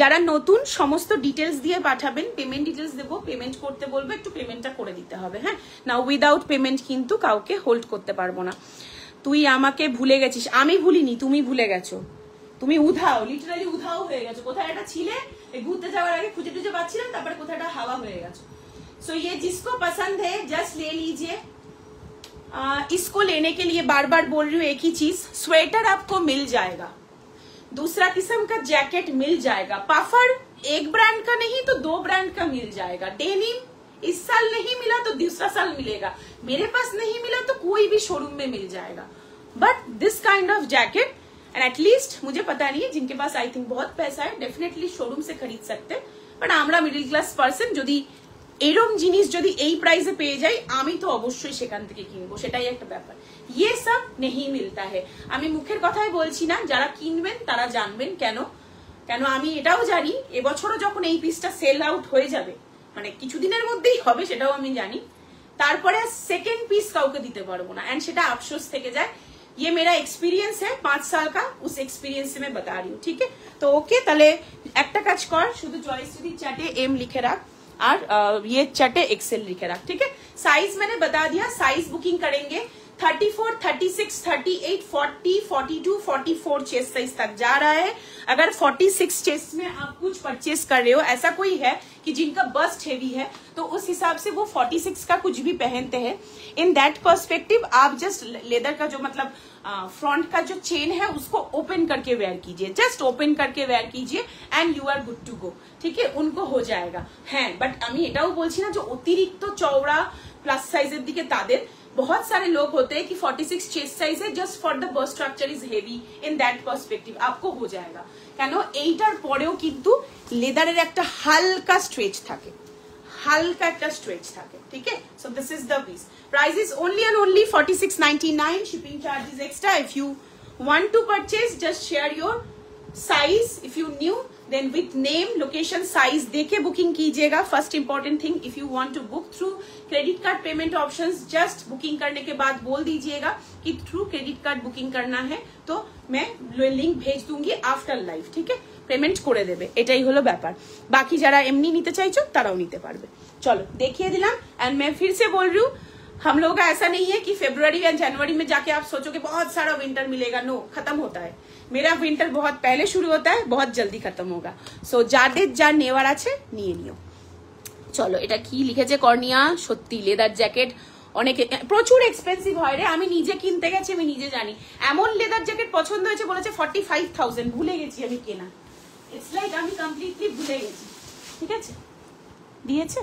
যারা নতুন সমস্ত ডিটেলস দিয়ে পাঠাবেন, পেমেন্ট ডিটেলস দেবো, পেমেন্ট করতে বলবো, একটু পেমেন্টটা করে দিতে হবে, হ্যাঁ না। উইদাউট পেমেন্ট কিন্তু কাউকে হোল্ড করতে পারবো না। তুই আমাকে ভুলে গেছিস, আমি ভুলিনি, তুমি ভুলে গেছো, তুমি উধাও, লিটারালি উধাও হয়ে গেছো। কোথায় একটা ছিলে, ঘুরতে যাওয়ার আগে খুঁজে টুজে পাচ্ছিলাম, তারপরে কোথায় একটা হাওয়া হয়ে গেছো। सो ये जिसको पसंद है जस्ट ले लीजिए। इसको लेने के लिए बार बार बोल रही हूँ एक ही चीज, स्वेटर आपको मिल जाएगा, दूसरा किस्म का जैकेट मिल जाएगा, पफर एक ब्रांड का नहीं तो 2 ब्रांड का मिल जाएगा। डेनिम इस साल नहीं मिला तो दूसरा साल मिलेगा, मेरे पास नहीं मिला तो कोई भी शोरूम में मिल जाएगा। But this kind of jacket and at least मुझे पता नहीं है, जिनके पास आई थिंक बहुत पैसा है डेफिनेटली शोरूम से खरीद सकते, बट আমরা মিডল ক্লাস পার্সন যদি এরকম জিনিস যদি এই প্রাইসে পেয়ে যাই, আমি তো অবশ্যই সেখান থেকে কিনবো, সেটাই একটা ব্যাপার। ये सब नहीं मिलता है। আমি মুখের কথাই বলছি না, যারা কিনবেন তারা জানবেন কেন। আমি এটাও জানি এবছরও যখন এই পিসটা সেল আউট হয়ে যাবে, মানে কিছুদিনের মধ্যেই হবে, সেটাও আমি জানি। তারপরে সেকেন্ড পিস কাউকে দিতে পারবো না, এন্ড সেটা আফসোস থেকে যায়। ये मेरा एक्सपीरियंस है 5 साल का, उस एक्सपीरियंस से मैं बता रही हूँ, ठीक है। तो ओके, তাহলে একটা কাজ কর, শুধু জয়শ্রী চ্যাটে এম লিখে রাখ और ये चटे एक्सेल लिखे रख, ठीक है। साइज मैंने बता दिया, साइज बुकिंग करेंगे 34, 36, 38, 40, 42, 44 चेस्ट साइज तक जा रहा है। अगर 46 चेस्ट में आप कुछ परचेस कर रहे हो, ऐसा कोई है कि जिनका बस्ट हेवी है, तो उस हिसाब से वो 46 का कुछ भी पहनते हैं। इन दैट पर्सपेक्टिव आप जस्ट लेदर का जो मतलब फ्रंट का जो चेन है उसको ओपन करके वेयर कीजिए, जस्ट ओपन करके वेयर कीजिए and you are good to go, ठीक है। उनको हो जाएगा, হ্যাঁ। বাট আমি এটাও বলছি না যে অতিরিক্ত চওড়া প্লাস সাইজের দিকে তাদের, बहुत सारे लोग होते हैं कि 46 चेस्ट साइज है, just for the bust structure is heavy, in that perspective आपको हो जाएगा। কেন এইটার পরেও কিন্তু লেদারের একটা হালকা স্ট্রেচ থাকে, হালকা একটা স্ট্রেচ থাকে, ঠিক আছে। So this is the piece, price is only and only 46.99, shipping charge is extra। if you want to purchase, just share your size if you new, then with name, location, size देके booking कीजिएगा। First important thing, if you want to book through credit card payment options, just booking करने के बाद बोल दीजिएगा कि through credit card booking करना है, तो मैं लिंक भेज दूंगी आफ्टर लाइव, ठीक है। पेमेंट করে দেবে, এটাই হলো ব্যাপার। বাকি যারা এমনি নিতে চাইছো তারাও নিতে পারবে। চলো দেখিয়ে দিলাম, एंड मैं फिर से बोल रही हूँ, हम लोगों का ऐसा नहीं है कि फरवरी या जनवरी में जाके आप सोचोगे बहुत सारा विंटर मिलेगा, नो, खत्म होता है। मेरा विंटर बहुत पहले शुरू होता है, बहुत जल्दी खत्म होगा। सो যাদের যা নেওয়ার আছে নিয়ে নিও। চলো, এটা কি লিখেছে কর্নিয়া, সত্যি লেদার জ্যাকেট অনেকে প্রচুর এক্সপেন্সিভ হয় রে, আমি নিজে কিনতে গেছি, আমি নিজে জানি। এমন লেদার জ্যাকেট পছন্দ হয়েছে, বলেছে 45,000, ভুলে গেছি আমি কেনা। ইটস লাইক আমি কমপ্লিটলি ভুলে গেছি, ঠিক আছে। দিয়েছে,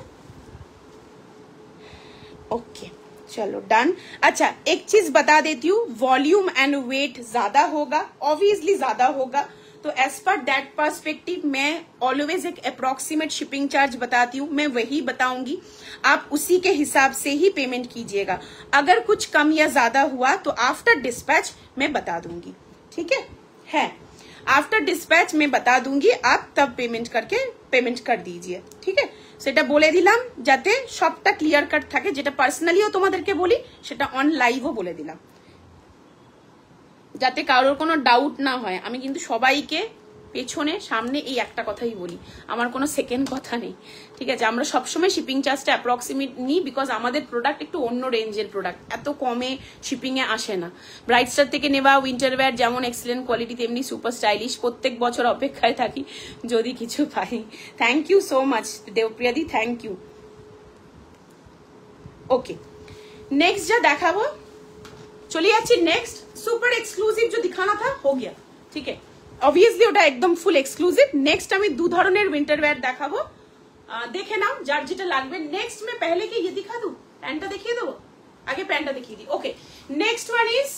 ओके चलो डन। अच्छा एक चीज बता देती हूँ, वॉल्यूम एंड वेट ज्यादा होगा, ऑब्वियसली ज्यादा होगा, तो एज पर दैट पर्सपेक्टिव मैं ऑलवेज एक अप्रोक्सीमेट शिपिंग चार्ज बताती हूँ, मैं वही बताऊंगी, आप उसी के हिसाब से ही पेमेंट कीजिएगा। अगर कुछ कम या ज्यादा हुआ तो आफ्टर डिस्पैच मैं बता दूंगी, ठीक है। आफ्टर डिस्पैच में बता दूंगी, आप तब पेमेंट कर दीजिए, ठीक है। সেটা বলে দিলাম যাতে সবটা ক্লিয়ার কাট থাকে, যেটা পার্সোনালিও তোমাদেরকে বলি সেটা অন লাইভও বলে দিলাম, যাতে কারোর কোনো ডাউট না হয়। আমি কিন্তু সবাইকে পেছনে সামনে এই একটা কথাই বলি, আমার কোনো সেকেন্ড কথা নেই, ঠিক আছে। আমরা সবসময় শিপিং চার্জটা অ্যাপ্রক্সিমেট নিই, বিকজ আমাদের প্রোডাক্ট একটু অন্য রেঞ্জের প্রোডাক্ট, এত কমে শিপিং এ আসে না। ব্রাইট স্টার থেকে নেওয়া উইন্টার ওয়্যার যেমন এক্সেলেন্ট কোয়ালিটি, তেমনি সুপার স্টাইলিশ। প্রত্যেক বছর অপেক্ষায় থাকি যদি কিছু পাই। থ্যাংক ইউ সো মাচ দেবপ্রিয়াদি, থ্যাংক ইউ। ওকে, नेक्स्ट जा দেখাবো, চলে যাচ্ছি नेक्स्ट। सुपर एक्सक्लूसिव जो दिखाना था हो गया, ठीक है। অবভিয়াসলি ওটা একদম ফুল এক্সক্লুসিভ। নেক্সট আমি দু ধরনের উইন্টার ওয়্যার দেখাবো, দেখে নাও যার যেটা লাগবে। নেক্সট में पहले के ये दिखा दूं, প্যান্টটা দেখিয়ে দেবো, আগে প্যান্টটা দেখিয়ে দিই। Okay, next one is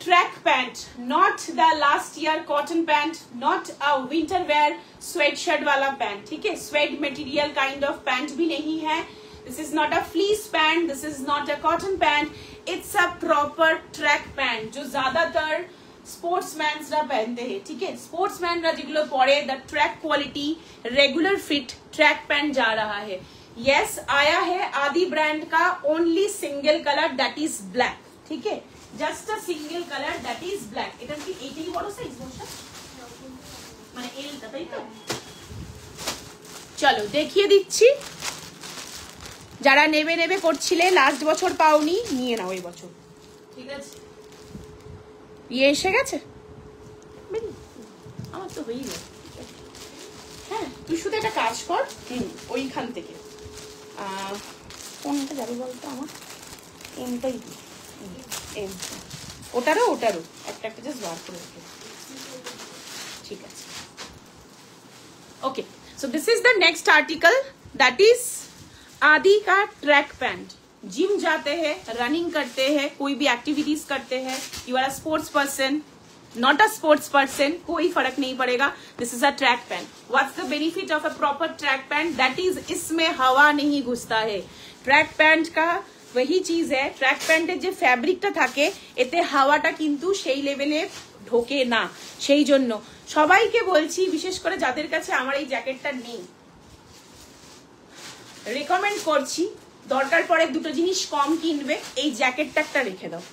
track pant, not the last year cotton pant, not a winter wear sweat shirt वाला पैंट, ठीक है। Sweat material kind of pant भी नहीं है, this is not a fleece pant, this is not a cotton pant, it's a proper track pant जो ज्यादातर स्पोर्ट्समैनরা पहनते हैं, ठीक है। स्पोर्ट्समैनরা যেগুলো পরে, the track quality regular fit track pant जा रहा है। यस, आया है आदि ब्रांड का only single colour, that is black, ठीक है। Just a single colour, that is black. এটা কি এইটাই বড় সাইজ বলছো, মানে এলটা, তাই তো। চলো দেখিয়ে দিচ্ছি, যারা নেবে নেবে করছিলে, লাস্ট বছর পাওনি, নিয়ে নাও এই বছর, ঠিক আছে। ये এসে গেছে, আমার তো হয়েই গেছে। হ্যাঁ, তুই শুধু একটা কাজ কর, ওইখান থেকে কোনটা যাবে বলতো, আমার এমটাই এম, ওটারও একটা একটা জাস্ট বার করে রাখো, ঠিক আছে। Okay, so this is the next article, that is आदि का ट्रैक पैंट। जिम जाते हैं, रनिंग करते हैं, कोई भी एक्टिविटीज करते हैं, you are a sports person, not a sports person, कोई फर्क नहीं पड़ेगा। This is a track pant. What's the benefit of a proper track pant, that is इसमें हवा नहीं घुसता है। ट्रैक पैंट का वही चीज है, ट्रैक पैंटेर जो फैब्रिकটা থাকে এতে হাওয়াটা কিন্তু সেই লেভেলে ঢোকে না, সেই জন্য সবাইকে বলছি, বিশেষ করে যাদের কাছে আমার এই জ্যাকেটটা নেই, রেকমেন্ড করছি, দরকার পড়ে দুটো জিনিস কম কিনবে, এই জ্যাকেটটা একটা রেখে দাও,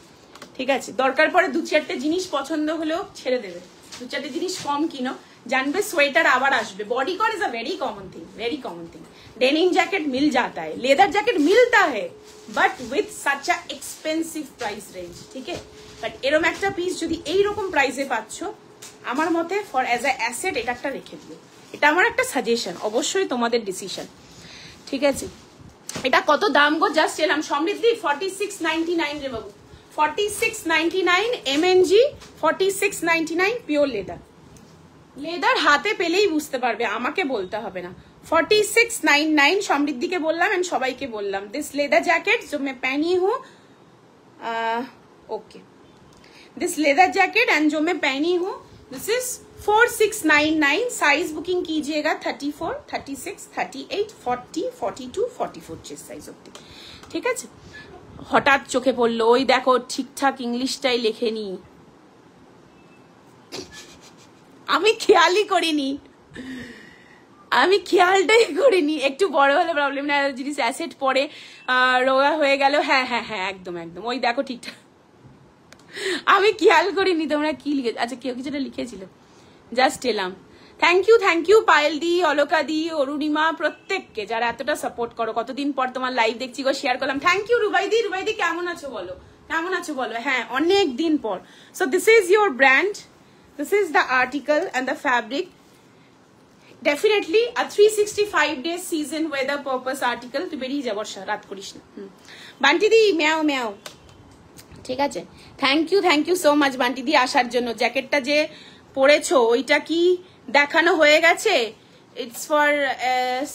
ঠিক আছে? দরকার পড়ে 2-4টে জিনিস পছন্দ হলেও ছেড়ে দেবে, 2-4টে জিনিস কম কিনো, जानबे स्वेटर आवर आसबे। Bodycon is a very common thing. Denim jacket मिल जाता है, लेदर जैकेट मिलता है, but with such a expensive price range, ठीक है? बट एरम एक पिस जो এই রকম প্রাইসে পাচ্ছ, আমার মতে ফর এজ আ অ্যাসেট এটা একটা রেখে দিও। এটা আমার একটা সাজেশন, অবশ্যই তোমাদের ডিসিশন, ঠিক আছে? এটা কত দাম গো? জাস্ট এলাম সমৃদ্ধি 4699 রে বাবু, 4699 এমএনজি, 4699 পিওর লেদার। লেদার হাতে পেলেই বুঝতে পারবে, আমাকে বলতে হবে না। 4699 সমৃদ্ধিকে বললাম এন্ড সবাইকে বললাম। दिस लेदर जैकेट जो मैं पहनी हूँ, okay, this leather jacket and जो मैं पहनी हूँ दिस इज 4699। साइज बुकिंग कीजिएगा 34, 36, 38, 40, 42, 44 चेस्ट साइज অবধি, ঠিক আছে? হঠাৎ চোখে পড়লো, ওই দেখো ঠিকঠাক ইংলিশটাই লেখেনি, আমি খেয়ালই করিনি, আমি খেয়ালটাই করিনি। একটু বড় হলে প্রবলেম না, জিনিস অ্যাসেট পরে রোগা হয়ে গেল। হ্যাঁ হ্যাঁ হ্যাঁ, একদম একদম, ওই দেখো ঠিকঠাক, আমি খেয়াল করিনি তোমরা কি লিখে। আচ্ছা, কেউ কিছুটা লিখেছিল, জাস্ট এলাম। থ্যাংক ইউ পায়েল দি, অলকা দি, অরুণিমা, প্রত্যেককে যারা এতটা সাপোর্ট করো। কতদিন পর তোমার লাইভ দেখছি গো, শেয়ার করলাম। থ্যাংক ইউ রুবাইদি। রুবাইদি কেমন আছো বলো, কেমন আছো বলো? হ্যাঁ, অনেক দিন পর। So this is your brand, this is the article and the fabric, definitely a 365 days season weather purpose article। তুই বেরিয়ে যা বর্ষা, রাত করিস না। বান্টি দি ম্যাও ম্যাও, ঠিক আছে? Thank you so much Bunty di আসার জন্য। জ্যাকেটটা যে পরেছো ওইটা কি দেখানো হয়ে গেছে? ইটস ফর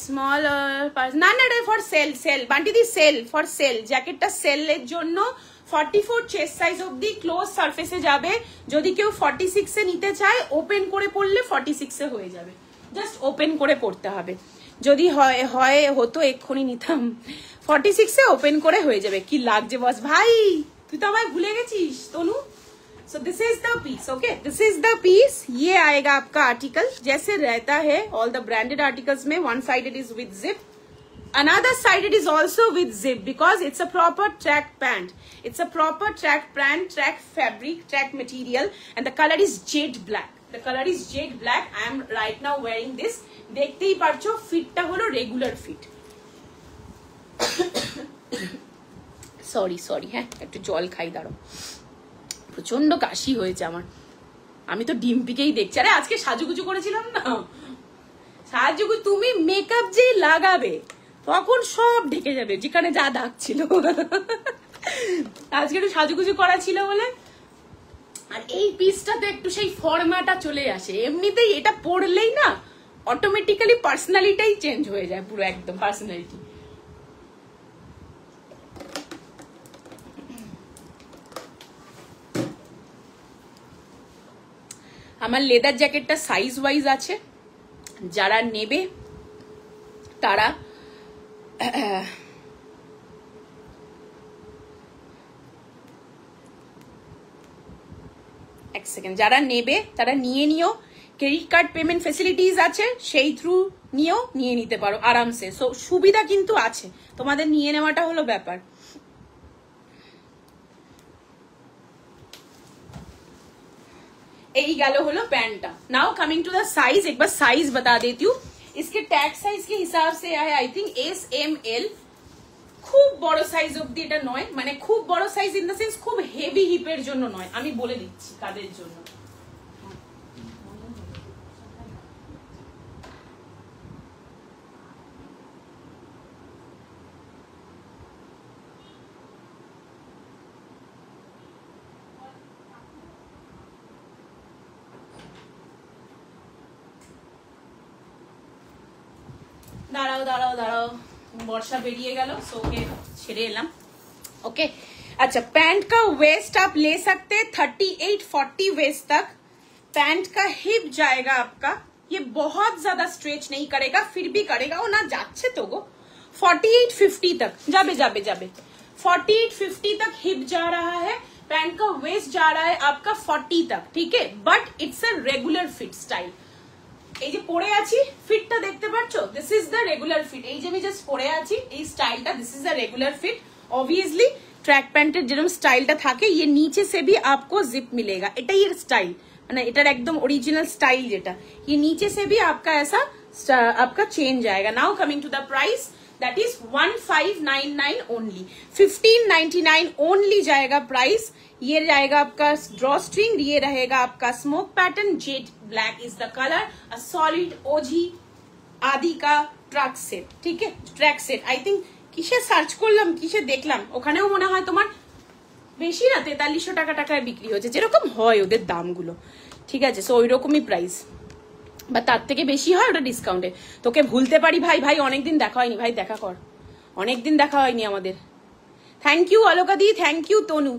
স্মল, না না রে, for sale Bunty di, for sale. জ্যাকেটটা সেলের জন্য 44 চেস্ট সাইজ অবধি ক্লোজ সারফেসে যাবে। যদি কেউ 46 এ নিতে চায়, ওপেন করে পড়লে 46 এ হয়ে যাবে, জাস্ট ওপেন করে পড়তে হবে। যদি হতো এক্ষুনি নিতাম। 46 এ ওপেন করে হয়ে যাবে। কি লাগছে বস ভাই, তুই তো আমায় ভুলে গেছিস Tanu. So this is the piece, okay, this is the piece. ये आएगा आपका आर्टिकल जैसे रहता है ऑल द ब्रांडेड आर्टिकल्स में। One sided is with zip, another side it is also with zip because it's a proper track pant, it's a proper track pant, track fabric, track material, and the color is jade black, the color is jade black। I am right now wearing this, দেখতেই পারছো ফিটটা হলো regular fit. Sorry হ্যাঁ, একটু জল খাই, দাঁড়ো, প্রচন্ড কাশি হয়েছে আমার। আমি তো ডিম্পিকেই দেখছি। আরে আজকে সাজুগুজু করেছিলাম না, সাজুগুজু তুমি মেকআপ যে লাগাবে তখন সব ঢেকে যাবে, যেখানে যা দাগ ছিল। আজকে একটু সাজুগুজু করা ছিল বলে। আর এই পিসটাতে একটু সেই ফর্মাটা চলে আসে, এমনিতেই এটা পরলেই না অটোমেটিক্যালি পার্সোনালিটাই চেঞ্জ হয়ে যায়, পুরো একদম পার্সোনালিটি। আমার লেদার জ্যাকেটটা সাইজ ওয়াইজ আছে, যারা নেবে তারা এক সেকেন্ড, যারা নেবে তারা নিয়ে নিও। ক্রেডিট কার্ড পেমেন্ট ফেসিলিটিস আছে, সেই থ্রু নিয়ে নিতে পারো আরামসে। সো সুবিধা কিন্তু আছে, তোমাদের নিয়ে নেওয়াটা হলো ব্যাপার। এই গেল হলো প্যান্টটা। Now coming to the size, एक बार साइज बता देती हूँ। इसके टैग साइज के हिसाब से है I think S M L. খুব বড় সাইজ অবধি এটা নয়, মানে খুব বড় সাইজ ইন দ্য সেন্স খুব হেভি হিপের জন্য নয়। আমি বলে দিচ্ছি কাদের জন্য। দাঁড়াও, वर्षा बेरिए गल, सो के छेड़े एलाम, ओके। अच्छा, पैंट का वेस्ट आप ले सकते 38-40 वेस्ट तक। पैंट का हिप जाएगा आपका, ये बहुत ज्यादा स्ट्रेच नहीं करेगा, फिर भी करेगा वो ना जाच्छे तो गो 48-50 तक जाबे 48-50 तक हिप जा रहा है। पैंट का वेस्ट जा रहा है आपका 40 तक, ठीक है, but it's a regular fit style. এই যে পরে আছি, ফিটটা দেখতে পাচ্ছ, this is the regular fit. এই যে আমি জাস্ট পরে আছি এই স্টাইলটা, this is the regular fit. Obviously track पैंटेर যেরকম স্টাইলটা থাকে, ये नीचे से भी आपको जिप मिलेगा, এটাই এর স্টাইল, মানে এটার একদম ओरिजिनल स्टाइल যেটা, ये नीचे से भी आपका ऐसा आपका चेंज आएगा। Now coming to the price, that is 1599 only, 1599 only जाएगा प्राइस। ये जाएगा आपका ड्रॉ स्ट्रिंग, ये रहेगा आपका smoke pattern, jet black is the colour, a solid OG आदि का ट्रैक सेट। ठीक है, ट्रैक सेट आई थिंक কিসে সার্চ করলাম, কিসে দেখলাম, ওখানেও মনে হয় তোমার বেশি না 4300 টাকায় বিক্রি হচ্ছে, যেরকম হয় ওদের দামগুলো। ঠিক আছে, সো ওই রকমই প্রাইস, বা তার থেকে বেশি হয় ওটা ডিসকাউন্টে। তোকে ভুলতে পারি ভাই, ভাই অনেকদিন দেখা হয়নি, ভাই দেখা কর, অনেকদিন দেখা হয়নি আমাদের। Thank you Alka di, thank you Tanu.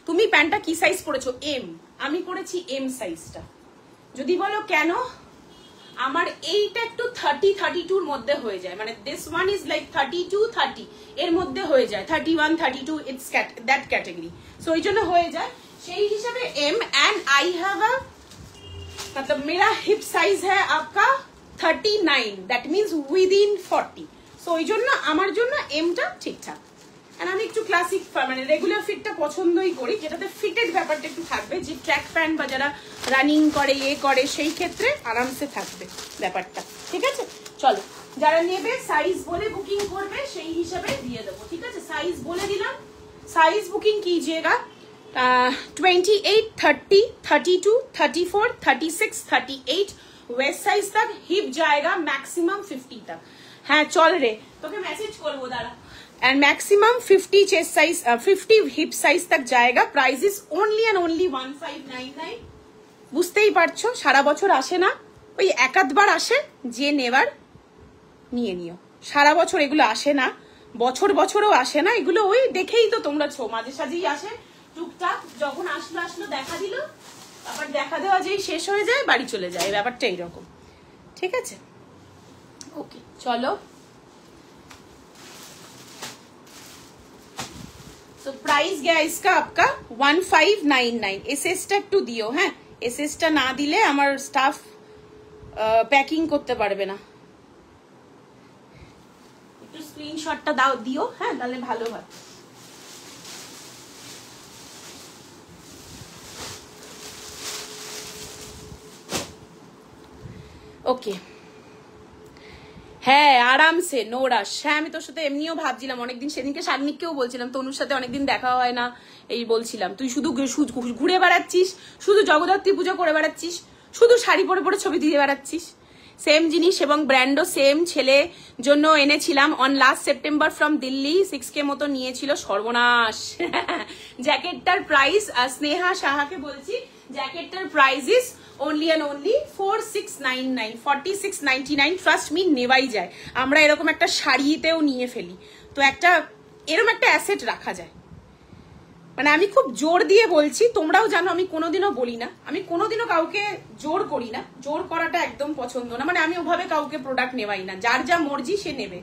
তুমি প্যান্টটা কি সাইজ পরেছো? এম। আমি পরেছি এম সাইজটা। যদি বলো কেন, আমার এইটা একটু 30-32 এর মধ্যে হয়ে যায়, মানে দিস ওয়ান ইজ লাইক 32-30 এর মধ্যে হয়ে যায়, 31-32 ইটস দ্যাট ক্যাটাগরি, সো ওই জন্য হয়ে যায় সেই হিসাবে M. And I have a मतलब मेरा हिप साइज है आपका 39, that means within 40, so ওই জন্য আমার জন্য এমটা ঠিকঠাক। এন্ড আমি একটু ক্লাসিক মানে রেগুলার ফিটটা পছন্দই করি, যেটাতে ফিটেড ব্যাপারটা একটু থাকবে, যে ট্র্যাক প্যান্ট বা যারা রানিং করে করে সেই ক্ষেত্রে আরামসে থাকবে ব্যাপারটা। ঠিক আছে, চলো যারা নেবে সাইজ বলে বুকিং করবে, সেই হিসাবে দিয়ে দেবো। ঠিক আছে, সাইজ বলে দিলাম, साइज बुकिंग कीजिएगा 28, 30, 32, 34, 36, 38 वेस्ट साइज तक। हिप जाएगा मैक्सिमम 50 तक। हाँ चल रे, तो क्या मैसेज करबो दाड़ा। And maximum 50 chest size 50 hip size तक जाएगा। Price is only and only 1599। বুঝতেই পারছো সারা বছর আসে না, ওই এক আধবার আসে, যে নেবার নিয়ে নিও। সারা বছর এগুলো আসে না, বছর বছরও আসে না, এগুলো ওই দেখেই তো তোমরা ছো, মাঝে সাঝেই আসে টুকটাক, যখন আসলো আসলো দেখা দিল, আবার দেখা দেওয়া যেই শেষ হয়ে যায় বাড়ি চলে যায়, ব্যাপারটা এইরকম। ঠিক আছে, ওকে চলো। तो प्राइस गया इसका आपका 1599। एसएसটা একটু দিও, হ্যাঁ এসএসটা না দিলে আমার স্টাফ প্যাকিং করতে পারবে না। একটু স্ক্রিনশটটা দাও দিও, হ্যাঁ তাহলে ভালো হয়। ওকে হ্যাঁ আরামসে নো রাশ। হ্যাঁ আমি তোর সাথে এমনিও ভাবছিলাম অনেকদিন, সেদিনকে শাগনিককেও বলছিলাম, তনুর সাথে অনেকদিন দেখা হয় না, এই বলছিলাম তুই শুধু ঘুরে বেড়াচ্ছিস, শুধু জগদ্ধাত্রী পুজো করে বেড়াচ্ছিস, শুধু শাড়ি পরে পরে ছবি দিয়ে বেড়াচ্ছিস। সেম জিনিস এবং ব্র্যান্ডও সেম। ছেলে জন্য এনেছিলাম on last September from Delhi, 6K মতো নিয়েছিল, সর্বনাশ। জ্যাকেটটার প্রাইস স্নেহা সাহাকে বলছি, জ্যাকেটটার price is only and only 4699, 4699। Trust me নেওয়াই যায়, আমরা এরকম একটা শাড়িতেও নিয়ে ফেলি, তো একটা এরকম একটা অ্যাসেট রাখা যায়। মানে আমি খুব জোর দিয়ে বলছি, তোমরাও জানো আমি কোনোদিনও বলি না, আমি কোনোদিনও কাউকে জোর করি না, জোর করাটা একদম পছন্দ না, মানে আমি ওভাবে কাউকে প্রোডাক্ট নেওয়াই না, যার যা মর্জি সে নেবে।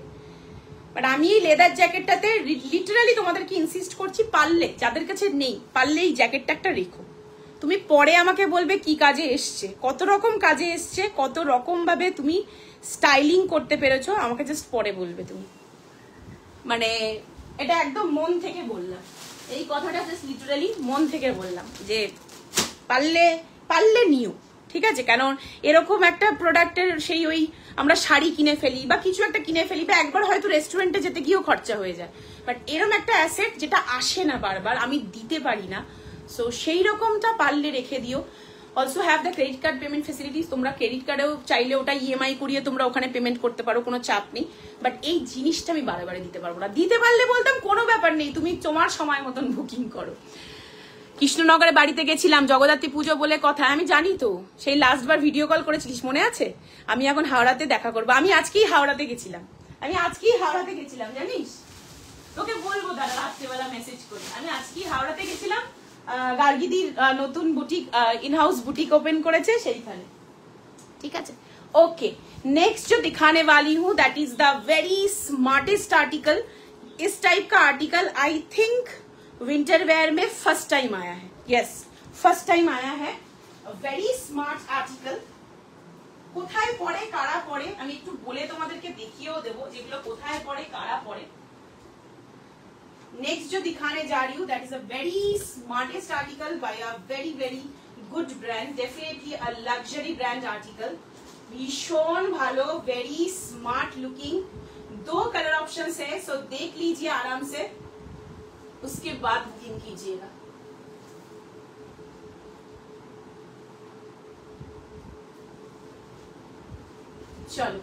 বাট আমি এই লেদার জ্যাকেটটাতে লিটারালি তোমাদেরকে ইনসিস্ট করছি, পারলে যাদের কাছে নেই, পারলে এই জ্যাকেটটা একটা রেখো। তুমি পরে আমাকে বলবে কি কাজে এসছে, কত রকম কাজে এসছে, কত রকম ভাবে তুমি স্টাইলিং করতে পেরেছো, আমাকে জাস্ট পরে বলবে তুমি। মানে এটা একদম মন থেকে বললাম, এই কথাটা জাস্ট লিটারালি মন থেকে বললাম, যে পারলে নিও। ঠিক আছে, কারণ এরকম একটা প্রোডাক্টের সেই ওই আমরা শাড়ি কিনে ফেলি বা কিছু একটা কিনে ফেলি, বা একবার হয়তো রেস্টুরেন্টে যেতে গিয়েও খরচা হয়ে যায়, বাট এরকম একটা অ্যাসেট যেটা আসে না বারবার, আমি দিতে পারি না, সো সেই রকমটা পারলে রেখে দিও। Also have the credit card payment facilities, তোমরা ক্রেডিট কার্ডেও চাইলে ওটা ইএমআই করিয়ে তোমরা ওখানে পেমেন্ট করতে পারো, কোনো চাপ নেই। বাট এই জিনিসটা আমি বারে বারে দিতে পারবো না, দিতে পারলে বলতাম কোনো ব্যাপার নেই, তুমি তোমার সময় মতন বুকিং করো। কৃষ্ণনগরে বাড়িতে গেছিলাম, জগদ্ধাত্রী পুজো বলে কথা, আমি জানি তো, সেই লাস্টবার ভিডিও কল করেছিলিস মনে আছে। আমি এখন হাওড়াতে দেখা করবো, আমি আজকেই হাওড়াতে গেছিলাম, জানিস, তোকে বলবো দাদা রাত্রেবেলা মেসেজ করে, আমি আজকেই হাওড়াতে গেছিলাম, গার্গিদির নতুন বুটিক ইনহাউস বুটিক ओपन করেছে সেইখানে। ঠিক আছে, ओके नेक्स्ट जो दिखाने वाली हूँ that is the very smartest article. इस टाइप का article I think winter wear में फर्स्ट टाइम आया है, यस फर्स्ट टाइम आया है, वेरी स्मार्ट आर्टिकल। কোথায় পড়ে কারা পড়ে আমি একটু বলে তোমাদেরকে দেখিয়েও দেবো যেগুলো কোথায় পড়ে কারা পড়ে। नेक्स्ट जो दिखाने जा रही हूँ that is a very smartest article by a very very good brand, definitely a luxury brand article, भीषण भालो, very smart looking, 2 colour options है, सो देख लीजिए आराम से, उसके बाद बुकिंग कीजिएगा। चलो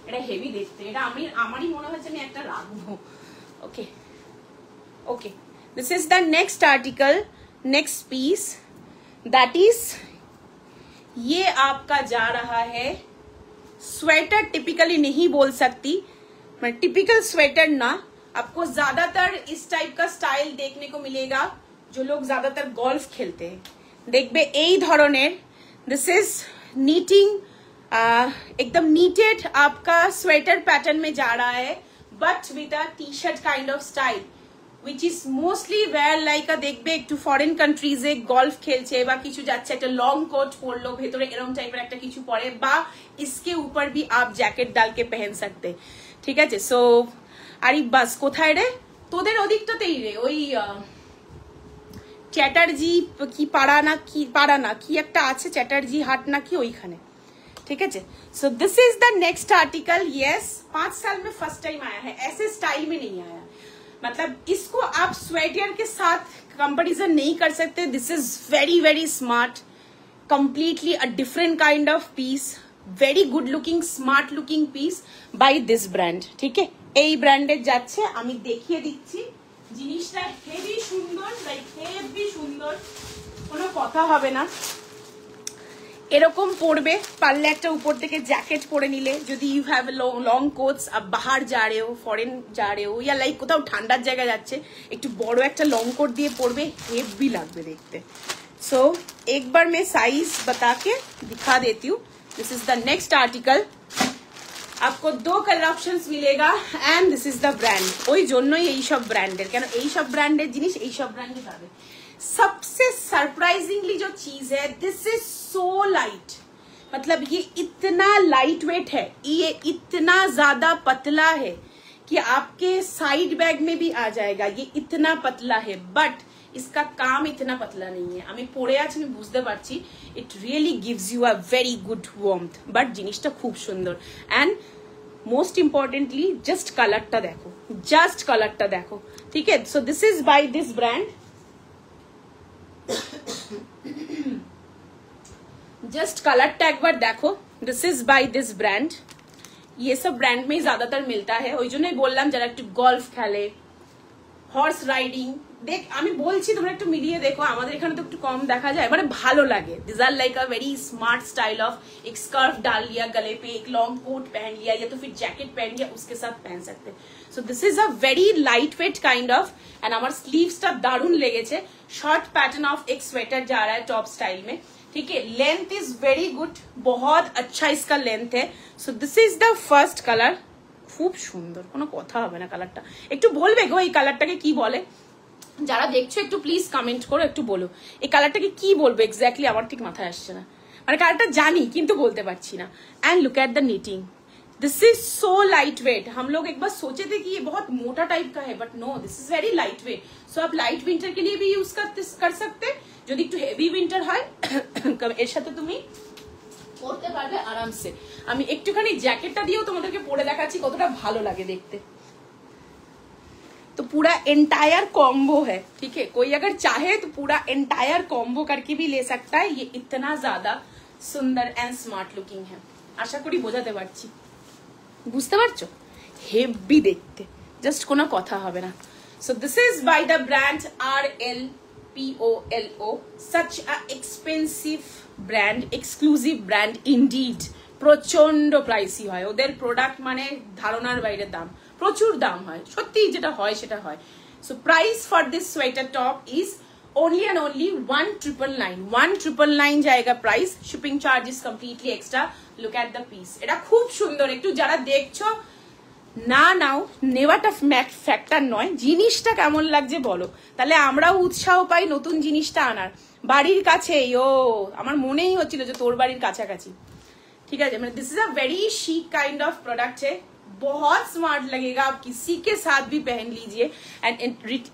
এটা হেভি দেখতে, এটা আমারই মনে হচ্ছে আমি একটা রাখবো। Okay okay, this is the next article, next piece, that is ये आपका जा रहा है स्वेटर। टिपिकली नहीं बोल सकती मैं, टिपिकल स्वेटर ना, आपको ज्यादातर इस टाइप का स्टाइल देखने को मिलेगा जो लोग ज्यादातर गोल्फ खेलते हैं, देखबे এই ধরনের। दिस इज नीटिंग, एकदम नीटेड आपका स्वेटर पैटर्न में जा रहा है, but with a T shirt kind of style which is mostly wear like a দেখবে একটু ফরেন কান্ট্রিজে গলফ খেলছে বা কিছু যাচ্ছে, একটা লং কোট পরলো, ভেতরে এরকম টাইপের একটা কিছু পরে, বা इसके ऊपर भी आप जैकेट डाल के पहन सकते, ঠিক আছে। সো আরে বাস কোথায় রে তোদের ওদিকটাতেই রে, ওই চ্যাটার্জি কি পাড়া না কি একটা আছে, চ্যাটার্জি হাট না কি ওইখানে, ठीक है। So this is the next article, yes 5 साल में फर्स्ट टाइम आया है, ऐसे स्टाइल में नहीं आया, मतलब इसको आप स्वेटर के साथ कंपैरिजन नहीं कर सकते। This is very very smart, completely a different kind of piece, very good looking smart looking piece by this brand, ठीक है। এই ব্র্যান্ডের যাচ্ছে, আমি দেখিয়ে দিচ্ছি, জিনিসটা হেভি সুন্দর, লাইক হেভি সুন্দর, কোনো কথা হবে না। এরকম পরবে, পারলে একটা উপর থেকে জ্যাকেট পরে নিলে, যদি ইউ হ্যাভ লং কোটস, आप बाहर जा रहे हो, फॉरेन जा रहे हो, या लाइक কোথাও ঠান্ডার জায়গায় যাচ্ছে, একটু বড় একটা লং কোট দিয়ে পরবে, হেভি লাগবে দেখতে। सो एक बार मैं साइज बता के दिखा देती हूँ। This is the next article, आपको 2 कलर ऑप्शंस मिलेगा, and this is the brand. ওই জন্যই এই সব ব্র্যান্ডের, কেন এই সব ব্র্যান্ডের জিনিস এই সব ব্র্যান্ডে পাবে। सबसे सरप्राइजिंगली जो चीज है, दिस इज सो लाइट, मतलब ये इतना लाइट वेट है, ये इतना ज्यादा पतला है कि आपके साइड बैग में भी आ जाएगा, ये इतना पतला है, बट इसका काम इतना पतला नहीं है। আমি পরে আছি, আমি বুঝতে পারছি, it really gives you a very good warmth, but জিনিসটা খুব সুন্দর। एंड मोस्ट इम्पोर्टेंटली जस्ट कलरটা देखो, जस्ट कलरটা देखो, ठीक है। So this is by this brand, just कलरটা একবার দেখো, this is by this brand. ये सब ब्रांड में ज्यादातर मिलता है, ওই জন্যই বললাম যারা একটু গলফ খেলে, হর্স রাইডিং, দেখ আমি বলছি তোমরা একটু মিলিয়ে দেখো, আমাদের এখানে তো একটু কম দেখা যায়, মানে ভালো লাগে। This are like a very smart style of, एक स्कार्फ डाल लिया गले पे, एक लॉन्ग कोट पहन लिया, या तो फिर जैकेट पहन लिया, उसके साथ पहन सकते। सो this is a very light weight kind of, and আমার স্লিভসটা দারুণ লেগেছে, शॉर्ट पैटर्न ऑफ एक स्वेटर जा रहा है टॉप स्टाइल में, ठीक है। लेंथ इज वेरी गुड, बहुत अच्छा इसका लेंथ है। So this is the first colour, খুব সুন্দর, কোনো কথা হবে না। কালারটা একটু বলবে গো, এই কালারটাকে কি বলে, যারা দেখছো একটু প্লিজ কমেন্ট করো, একটু বলো এই কালারটাকে কি বলবো এক্স্যাক্টলি, আমার ঠিক মাথায় আসছে না, মানে কালারটা জানি কিন্তু বলতে পারছি না। And look at the knitting, this is so light weight. हम लोग एक बार सोचे थे कि ये बहुत मोटा टाइप का है, but no, this is very lightweight. So आप लाइट विंटर के लिए भी यूज कर सकते, যদি একটু হেভি উইন্টার হয় এর সাথে তুমি পরতে পারবে আরামসে। আমি একটুখানি জ্যাকেটটা দিয়েও তোমাদেরকে পরে দেখাচ্ছি কতটা ভালো লাগে দেখতে। तो पूरा एंटायर कॉम्बो है, ठीक है। कोई अगर चाहे तो पूरा एंटायर कॉम्बो करके भी ले सकता है। ये इतना ज्यादा सुंदर एंड स्मार्ट लुकिंग है, आशा करी বোঝাতে পারছি, বুঝতে পারছো, হেভি দেখতে, জাস্ট কোনো কথা হবে না। सो this is bye the brand RLPOLO, such a expensive brand, exclusive brand indeed। প্রচন্ড প্রাইসি হয় ওদের প্রোডাক্ট, মানে ধারণার বাইরে দাম, প্রচুর দাম হয়, সত্যি যেটা হয় সেটা হয়। So price for this sweater top is only and only 1999 जाएगा price, shipping charge is completely extra. Look at the piece, এটা খুব সুন্দর। একটু যারা দেখছো না নাও, নেওয়াটা ফ্যাক্টর নয়, জিনিসটা কেমন লাগছে বলো, তাহলে আমরাও উৎসাহ পাই নতুন জিনিসটা আনার। বাড়ির কাছেই, ও আমার মনেই হচ্ছিল যে তোর বাড়ির কাছাকাছি, ठीक है, मतलब this is a very chic kind of product है, बहुत स्मार्ट लगेगा, आप किसी के साथ भी पहन लीजिए and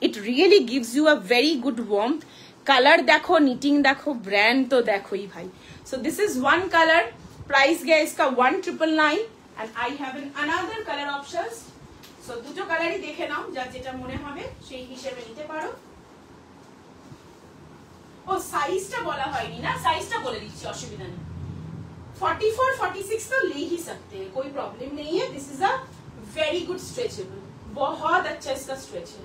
it really gives you a very good warmth. Colour देखो, नीटिंग देखो, ब्रांड तो देखो ही भाई। So this is one colour, price गया इसका 1999 and I have an another colour options. So দুটো কালারই দেখে নাও, যার যেটা মনে হবে সেই হিসেবে নিতে পারো। ও সাইজটা বলা হয়নি না, সাইজটা বলে দিচ্ছি, অসুবিধা নেই। 44 46 तो ले ही सकते हैं, कोई प्रॉब्लम नहीं है। This is a very good stretchable, बहुत अच्छा इसका स्ट्रेच है,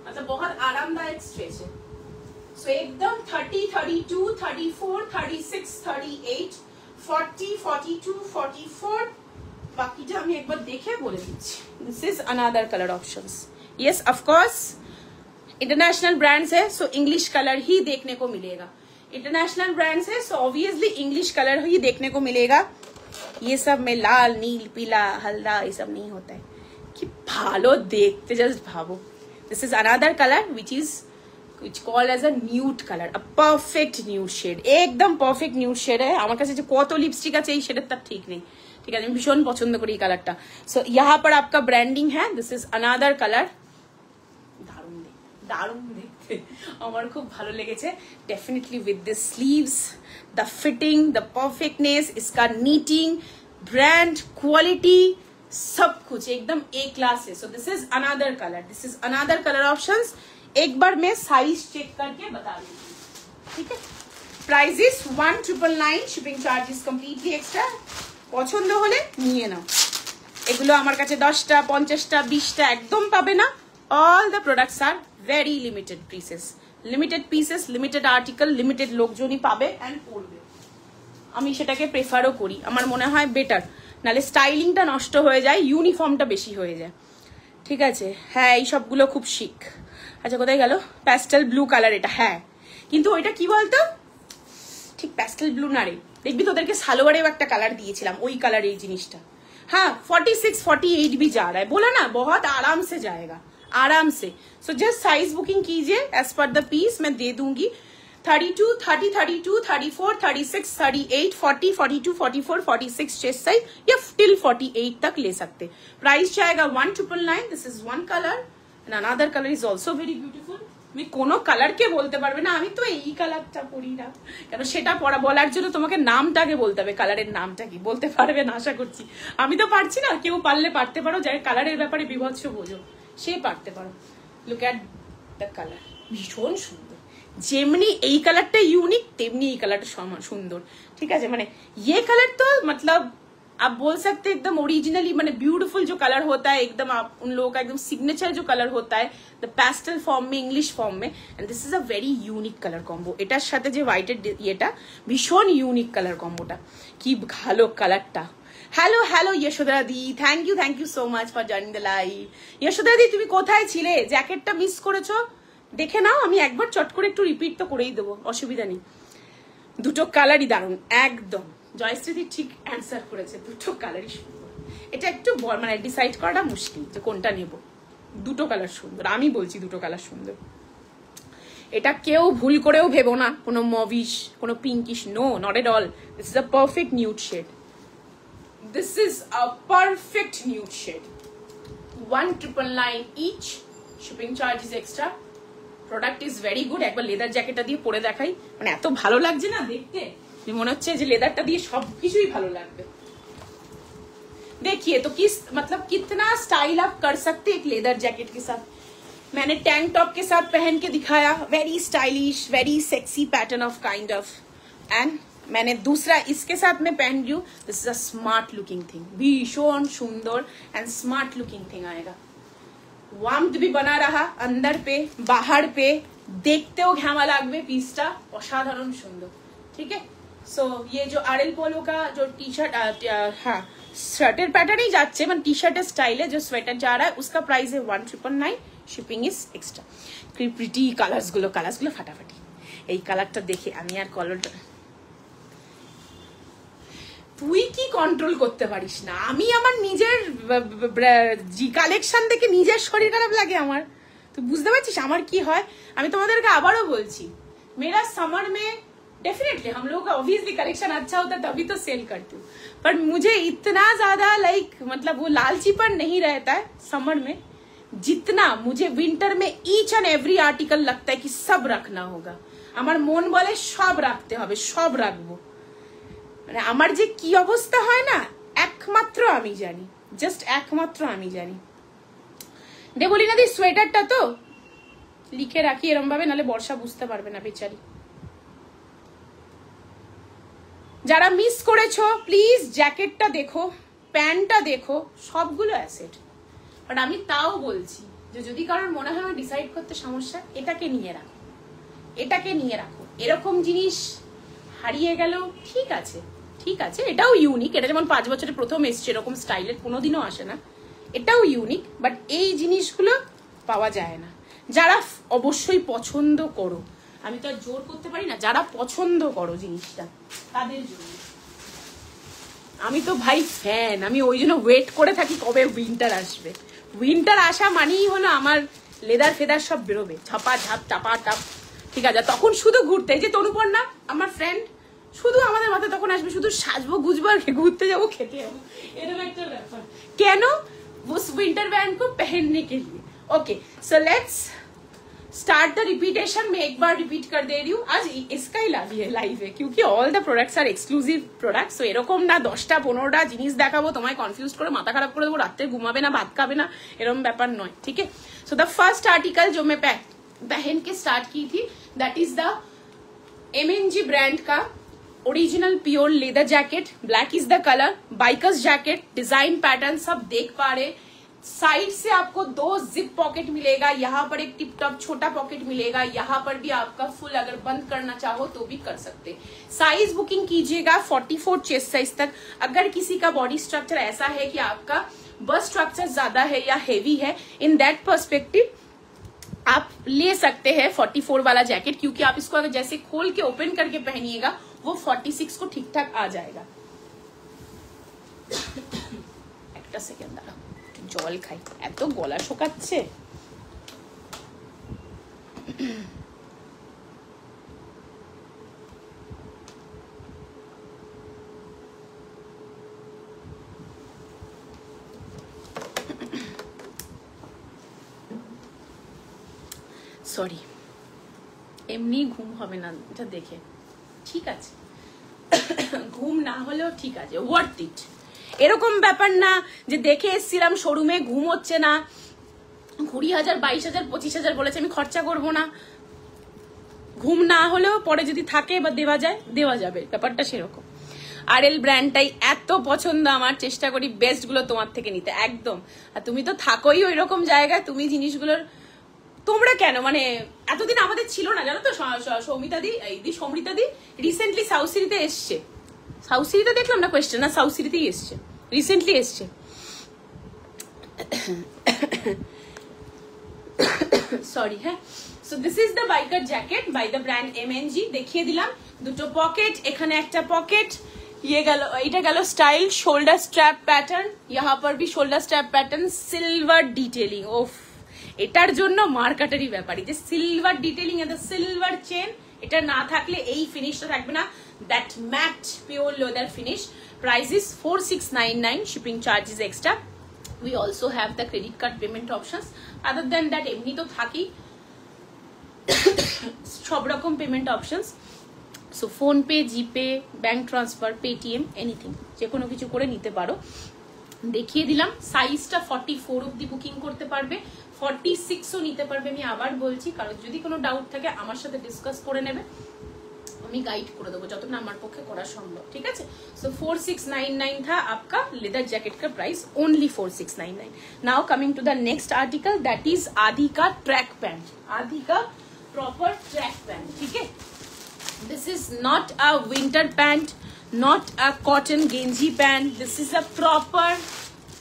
मतलब बहुत आरामदायक स्ट्रेच है। सो एकदम 30 32 34 36 38 40 42 44 বাকিটা আমি একবার দেখে বলে দিচ্ছি। This is another colour options. Yes of course international brands है, सो इंग्लिश कलर ही देखने को मिलेगा। इंटरनेशनल ब्रांड्स है, सो ऑब्वियसली इंग्लिश कलर ही देखने को मिलेगा। ये सब में लाल नील पीला हल्दा ये सब नहीं होता है कि भालो देखते, जस्ट भावो। This is another colour which called as a nude color, a perfect nude shade, एकदम perfect nude shade है। আমার কাছে যে কত লিপস্টিক আছে এই শেডের তার ঠিক নেই, ঠিক আছে, আমি ভীষণ পছন্দ করি এই কালারটা। সো यहाँ पर आपका ब्रांडिंग है, दिस इज अनदर कलर। দারুণ দেখতে, আমার খুব ভালো লেগেছে। Definitely with this sleeves, the fitting, the perfectness, इसका नीटिंग, ब्रांड, क्वालिटी, सब कुछ एकदम ए क्लास है। So this is another colour, this is another colour options. एक बार मैं साइज चेक करके बता दूंगी, ठीक है। Price is 1999, shipping charges completely extra. পছন্দ হলে নিয়ে নাও, এগুলো আমার কাছে 10টা 50টা 20টা একদম পাবে না। all the products are very limited pieces, limited article, limited লোকজনই পাবে and পড়বে। আমি সেটাকে প্রেফারও করি, আমার মনে হয় বেটার, নালে স্টাইলিংটা নষ্ট হয়ে যায়, ইউনিফর্মটা বেশি হয়ে যায়, ঠিক আছে। হ্যাঁ এই সবগুলো খুব শিক। আচ্ছা কোথায় গেল? প্যাস্টেল ব্লু কালার এটা, হ্যাঁ কিন্তু ওইটা কি বলতো, ঠিক প্যাস্টেল ব্লু না রে, দেখবি তোদেরকে সালোয়ারেও একটা কালার দিয়েছিলাম ওই কালার এই জিনিসটা। हाँ 46 48 भी जा रहा है, बोला ना बहुत आराम से जाएगा, आराम से। सो जस्ट साइज बुकिंग कीजिए एज पर द पीस, मैं दे दूंगी 32 30 32 34 36 38 40 42 44 46 चेस्ट साइज या टिल 48 तक ले सकते। प्राइस जाएगा 1999। This is one colour and another colour is also very beautiful. আমি কোনো কালারকে বলতে পারবে না আমি তো এই কালারটা পরি না, কেন সেটা পরা বলার জন্য তোমাকে নামটাকে বলতে হবে, কালারের নামটা কি বলতে পারবে না আশা করছি। আমি তো পারছি না, কেউ পারলে পারতে পারো, যার কালারের ব্যাপারে বিভৎস বোঝো সে পারতে পারো। লুক এট দ্য কালার, ভীষণ সুন্দর। যেমনি এই কালারটা ইউনিক তেমনি এই কালারটা সুন্দর, ঠিক আছে। মানে ये कलर तो मतलब आप बोल सकते हैं एकदम ओरिजिनली, मैंने ब्यूटीफुल जो कलर होता है एकदम, आप उन लोगों का एकदम सिग्नेचर जो कलर होता है द पेस्टल फॉर्म में, इंग्लिश फॉर्म में, and this is a very unique colour combo. এটার সাথে যে হোয়াইটের এটা ভীষণ ইউনিক কালার কম্বোটা, কি ভালো কালারটা। Hello hello Yashoda di, thank you so much for joining the live. Yashoda di তুমি কোথায় ছিলে? জ্যাকেটটা মিস করেছো, দেখে নাও, আমি একবার চট করে একটু রিপিট তো করেই দেবো, অসুবিধা নেই। দুটো কালারই দারুণ একদম। জয়শ্রীদি ঠিক অ্যান্সার করেছে, দুটো কালারই সুন্দর। এটা একটু মানে ডিসাইড করাটা মুশকিল যে কোনটা নেব, দুটো কালার সুন্দর, আমি বলছি দুটো কালার সুন্দর। এটা কেউ ভুল করেও ভেবো না কোনো মভিশ কোনো pinkish, no not at all. This is a perfect nude shade, this is a perfect nude shade. 1999 each, shipping charge is extra. Product is very good. একবার লেদার জ্যাকেটটা দিয়ে পরে দেখাই, মানে এত ভালো লাগছে না দেখতে, মনে হচ্ছে যে লেদারটা দিয়ে সবকিছুই ভালো লাগবে। देखिए तो किस मतलब कितना स्टाइल आप कर सकते हैं एक लेदर जैकेट के साथ। मैंने टैंक टॉप के साथ पहन के दिखाया, very stylish very sexy pattern of kind of, and मैंने दूसरा इसके साथ में पहन रही हूँ। This is a smart looking thing, भीषण सुंदर एंड स्मार्ट लुकिंग थिंग आएगा। वार्मथ भी बना रहा अंदर पे बाहर पे, देखतेও घामा লাগবে পিসটা, অসাধারণ সুন্দর, ठीक है। सो ये जो आरएल पोलो का जो टी शर्ट, हाँ शर्टेर पैटर्न ही जाच्छे, मतलब टी शर्टेर स्टाइल है, जो स्वेटर जा रहा है उसका प्राइस है 1999, shipping is extra. Pretty colours गुलो फाटाफाटी। এই কালারটা দেখে আমি আর কলারটা, তুই কি কন্ট্রোল করতে পারিস না, আমি আমার নিজের জি কালেকশন দেখে নিজের শরীর খারাপ লাগে আমার, তুই বুঝতে পারছিস আমার কি হয়। আমি তোমাদেরকে আবারও বলছি, मेरा समर में डेफिनेटली हम लोगों का ऑब्वियसली कलेक्शन अच्छा होता है तभी तो सेल करती हूँ, पर मुझे इतना ज्यादा लाइक मतलब वो लालचीपन नहीं रहता है समर में जितना मुझे विंटर में ईच एंड एवरी आर्टिकल लगता है कि सब रखना होगा। আমার মন বলে সব রাখতে হবে, সব রাখবো, মানে আমার যে কি অবস্থা হয় না একমাত্র আমি জানি, জাস্ট একমাত্র আমি জানি। দেবলিনা দি সোয়েটারটা তো লিখে রাখি এরকম ভাবে, নালে বর্ষা বুঝতে পারবে না বেচারি। যারা মিস করেছো প্লিজ জ্যাকেটটা দেখো, প্যান্টটা দেখো, সবগুলো অ্যাসেট। বাট আমি তাও বলছি যে যদি কারোর মনে হয় আমার ডিসাইড করতে সমস্যা, এটাকে নিয়ে রাখো, এটাকে নিয়ে রাখো। এরকম জিনিস হারিয়ে গেল ঠিক আছে, ঠিক আছে, এটাও ইউনিক, এটা যেমন 5 বছরে প্রথম এসছে এরকম স্টাইলের, কোনোদিনও আসে না, এটাও ইউনিক, বাট এই জিনিসগুলো পাওয়া যায় না। যারা অবশ্যই পছন্দ করো, আমি তো আর জোর করতে পারি না, যারা পছন্দ করো জিনিসটা তাদের জন্য। আমি তো ভাই ফ্যান, আমি ওই জন্য ওয়েট করে থাকি কবে উইন্টার আসবে। উইন্টার আসা মানেই হলো আমার লেদার ফেদার সব বেরোবে, ছাপা ঝাপ টাপা টাপ, ঠিক আছে। তখন শুধু ঘুরতে, এই যে তনুপর্ণা আমার ফ্রেন্ড, শুধু আমাদের মাথায় তখন আসবে শুধু সাজবো গুজবো আর ঘুরতে যাবো খেতে যাবো, এরকম একটা ব্যাপার। কেন? उस विंटर बैंड को पहनने के लिए। Okay so let's start the repetition. मैं एक बार रिपीट कर दे रही हूँ, आज इसका ही लाइव है क्योंकि all the products are exclusive products. So এরকম না 10টা 15টা জিনিস দেখাবো তোমায় কনফিউজ করে মাথা খারাপ করে দেবো, রাতে ঘুমাবে না, ভাত খাবে না, এরকম ব্যাপার নয়, ठीक है। सो द फर्स्ट आर्टिकल जो मैं पहन के स्टार्ट की थी that is the MNG brand का original pure leather jacket, black is the colour, bikers jacket, design pattern सब देख पा रहे। साइड से आपको 2 जिप पॉकेट मिलेगा, यहाँ पर एक टिप टॉप छोटा पॉकेट मिलेगा, यहाँ पर भी आपका फुल अगर बंद करना चाहो तो भी कर सकते। साइज बुकिंग कीजिएगा 44 चेस्ट साइज तक। अगर किसी का बॉडी स्ट्रक्चर ऐसा है कि आपका बस्ट स्ट्रक्चर ज्यादा है या हेवी है, इन दैट पर्सपेक्टिव आप ले सकते हैं 44 वाला जैकेट, क्योंकि आप इसको अगर जैसे खोल के ओपन करके पहनिएगा वो 46 को ठीक ठाक आ जाएगा। একটা সেকেন্ড দাঁড়াও, জল খাই, এত গলা শোকাচ্ছে। সরি, এমনি ঘুম হবে না এটা দেখে, ঠিক আছে, ঘুম না হলেও ঠিক আছে, ওয়ার্থ ইট। এরকম ব্যাপার না যে দেখে এসছিলাম শোরুমে ঘুম হচ্ছে না, 20,000 22,000 25,000 বলেছে আমি খরচা করবো না, ঘুম না হলেও পরে যদি থাকে বা দেওয়া যায় দেওয়া যাবে, ব্যাপারটা সেরকম। RL ব্র্যান্ডটাই এত পছন্দ আমার, চেষ্টা করি বেস্ট গুলো তোমার থেকে নিতে একদম। আর তুমি তো থাকোই ওই রকম জায়গায়, তুমি জিনিসগুলোর, তোমরা কেন মানে এতদিন আমাদের ছিল না জানো তো। সৌমিতা দি, এই দি সমৃতা দি রিসেন্টলি সাউথ সিটিতে এসছে, সাউথ সিটিতে দেখলাম না কোয়েশ্চেন, না সাউথ সিটিতেই এসছে, রিসেন্টলি এসছে। সরি হ্যাঁ। So this is the biker jacket by the brand MNG। দেখিয়ে দিলাম দুটো পকেট, এখানে একটা পকেট, ये गलो, এটা গেল স্টাইল, শোল্ডার স্ট্র্যাপ প্যাটার্ন, यहाँ पर भी shoulder strap pattern, silver detailing. ওফ, এটার জন্য মার্কেটারি ব্যাপারই যে silver detailing and silver chain, এটা না থাকলে এই ফিনিশটা থাকবে না, that matte pure leather finish. Price is 4699, shipping charges extra. We also have the credit card payment options. Other than that এমনি তো থাকি সব রকম payment options. So PhonePe, GPay, bank transfer, Paytm, anything যে কোনো কিছু করে নিতে পারো। দেখিয়ে দিলাম সাইজটা 44 অব্দি বুকিং করতে পারবে, 46ও নিতে পারবে। আমি আবার বলছি, কারণ যদি কোনো ডাউট থাকে আমার সাথে ডিসকাস করে নেবে, আমি গাইড করে দেবো যতটা আমার পক্ষে করা সম্ভব, ঠিক আছে। সো 4699 था आपका लेदर जैकेट का price, only 4699। Now coming to the next article that is आदि का ट्रैक पैंट, आदि का प्रॉपर ट्रैक पैंट, ठीक है। This is not a winter pant, not a cotton गेंजी pant, this is a proper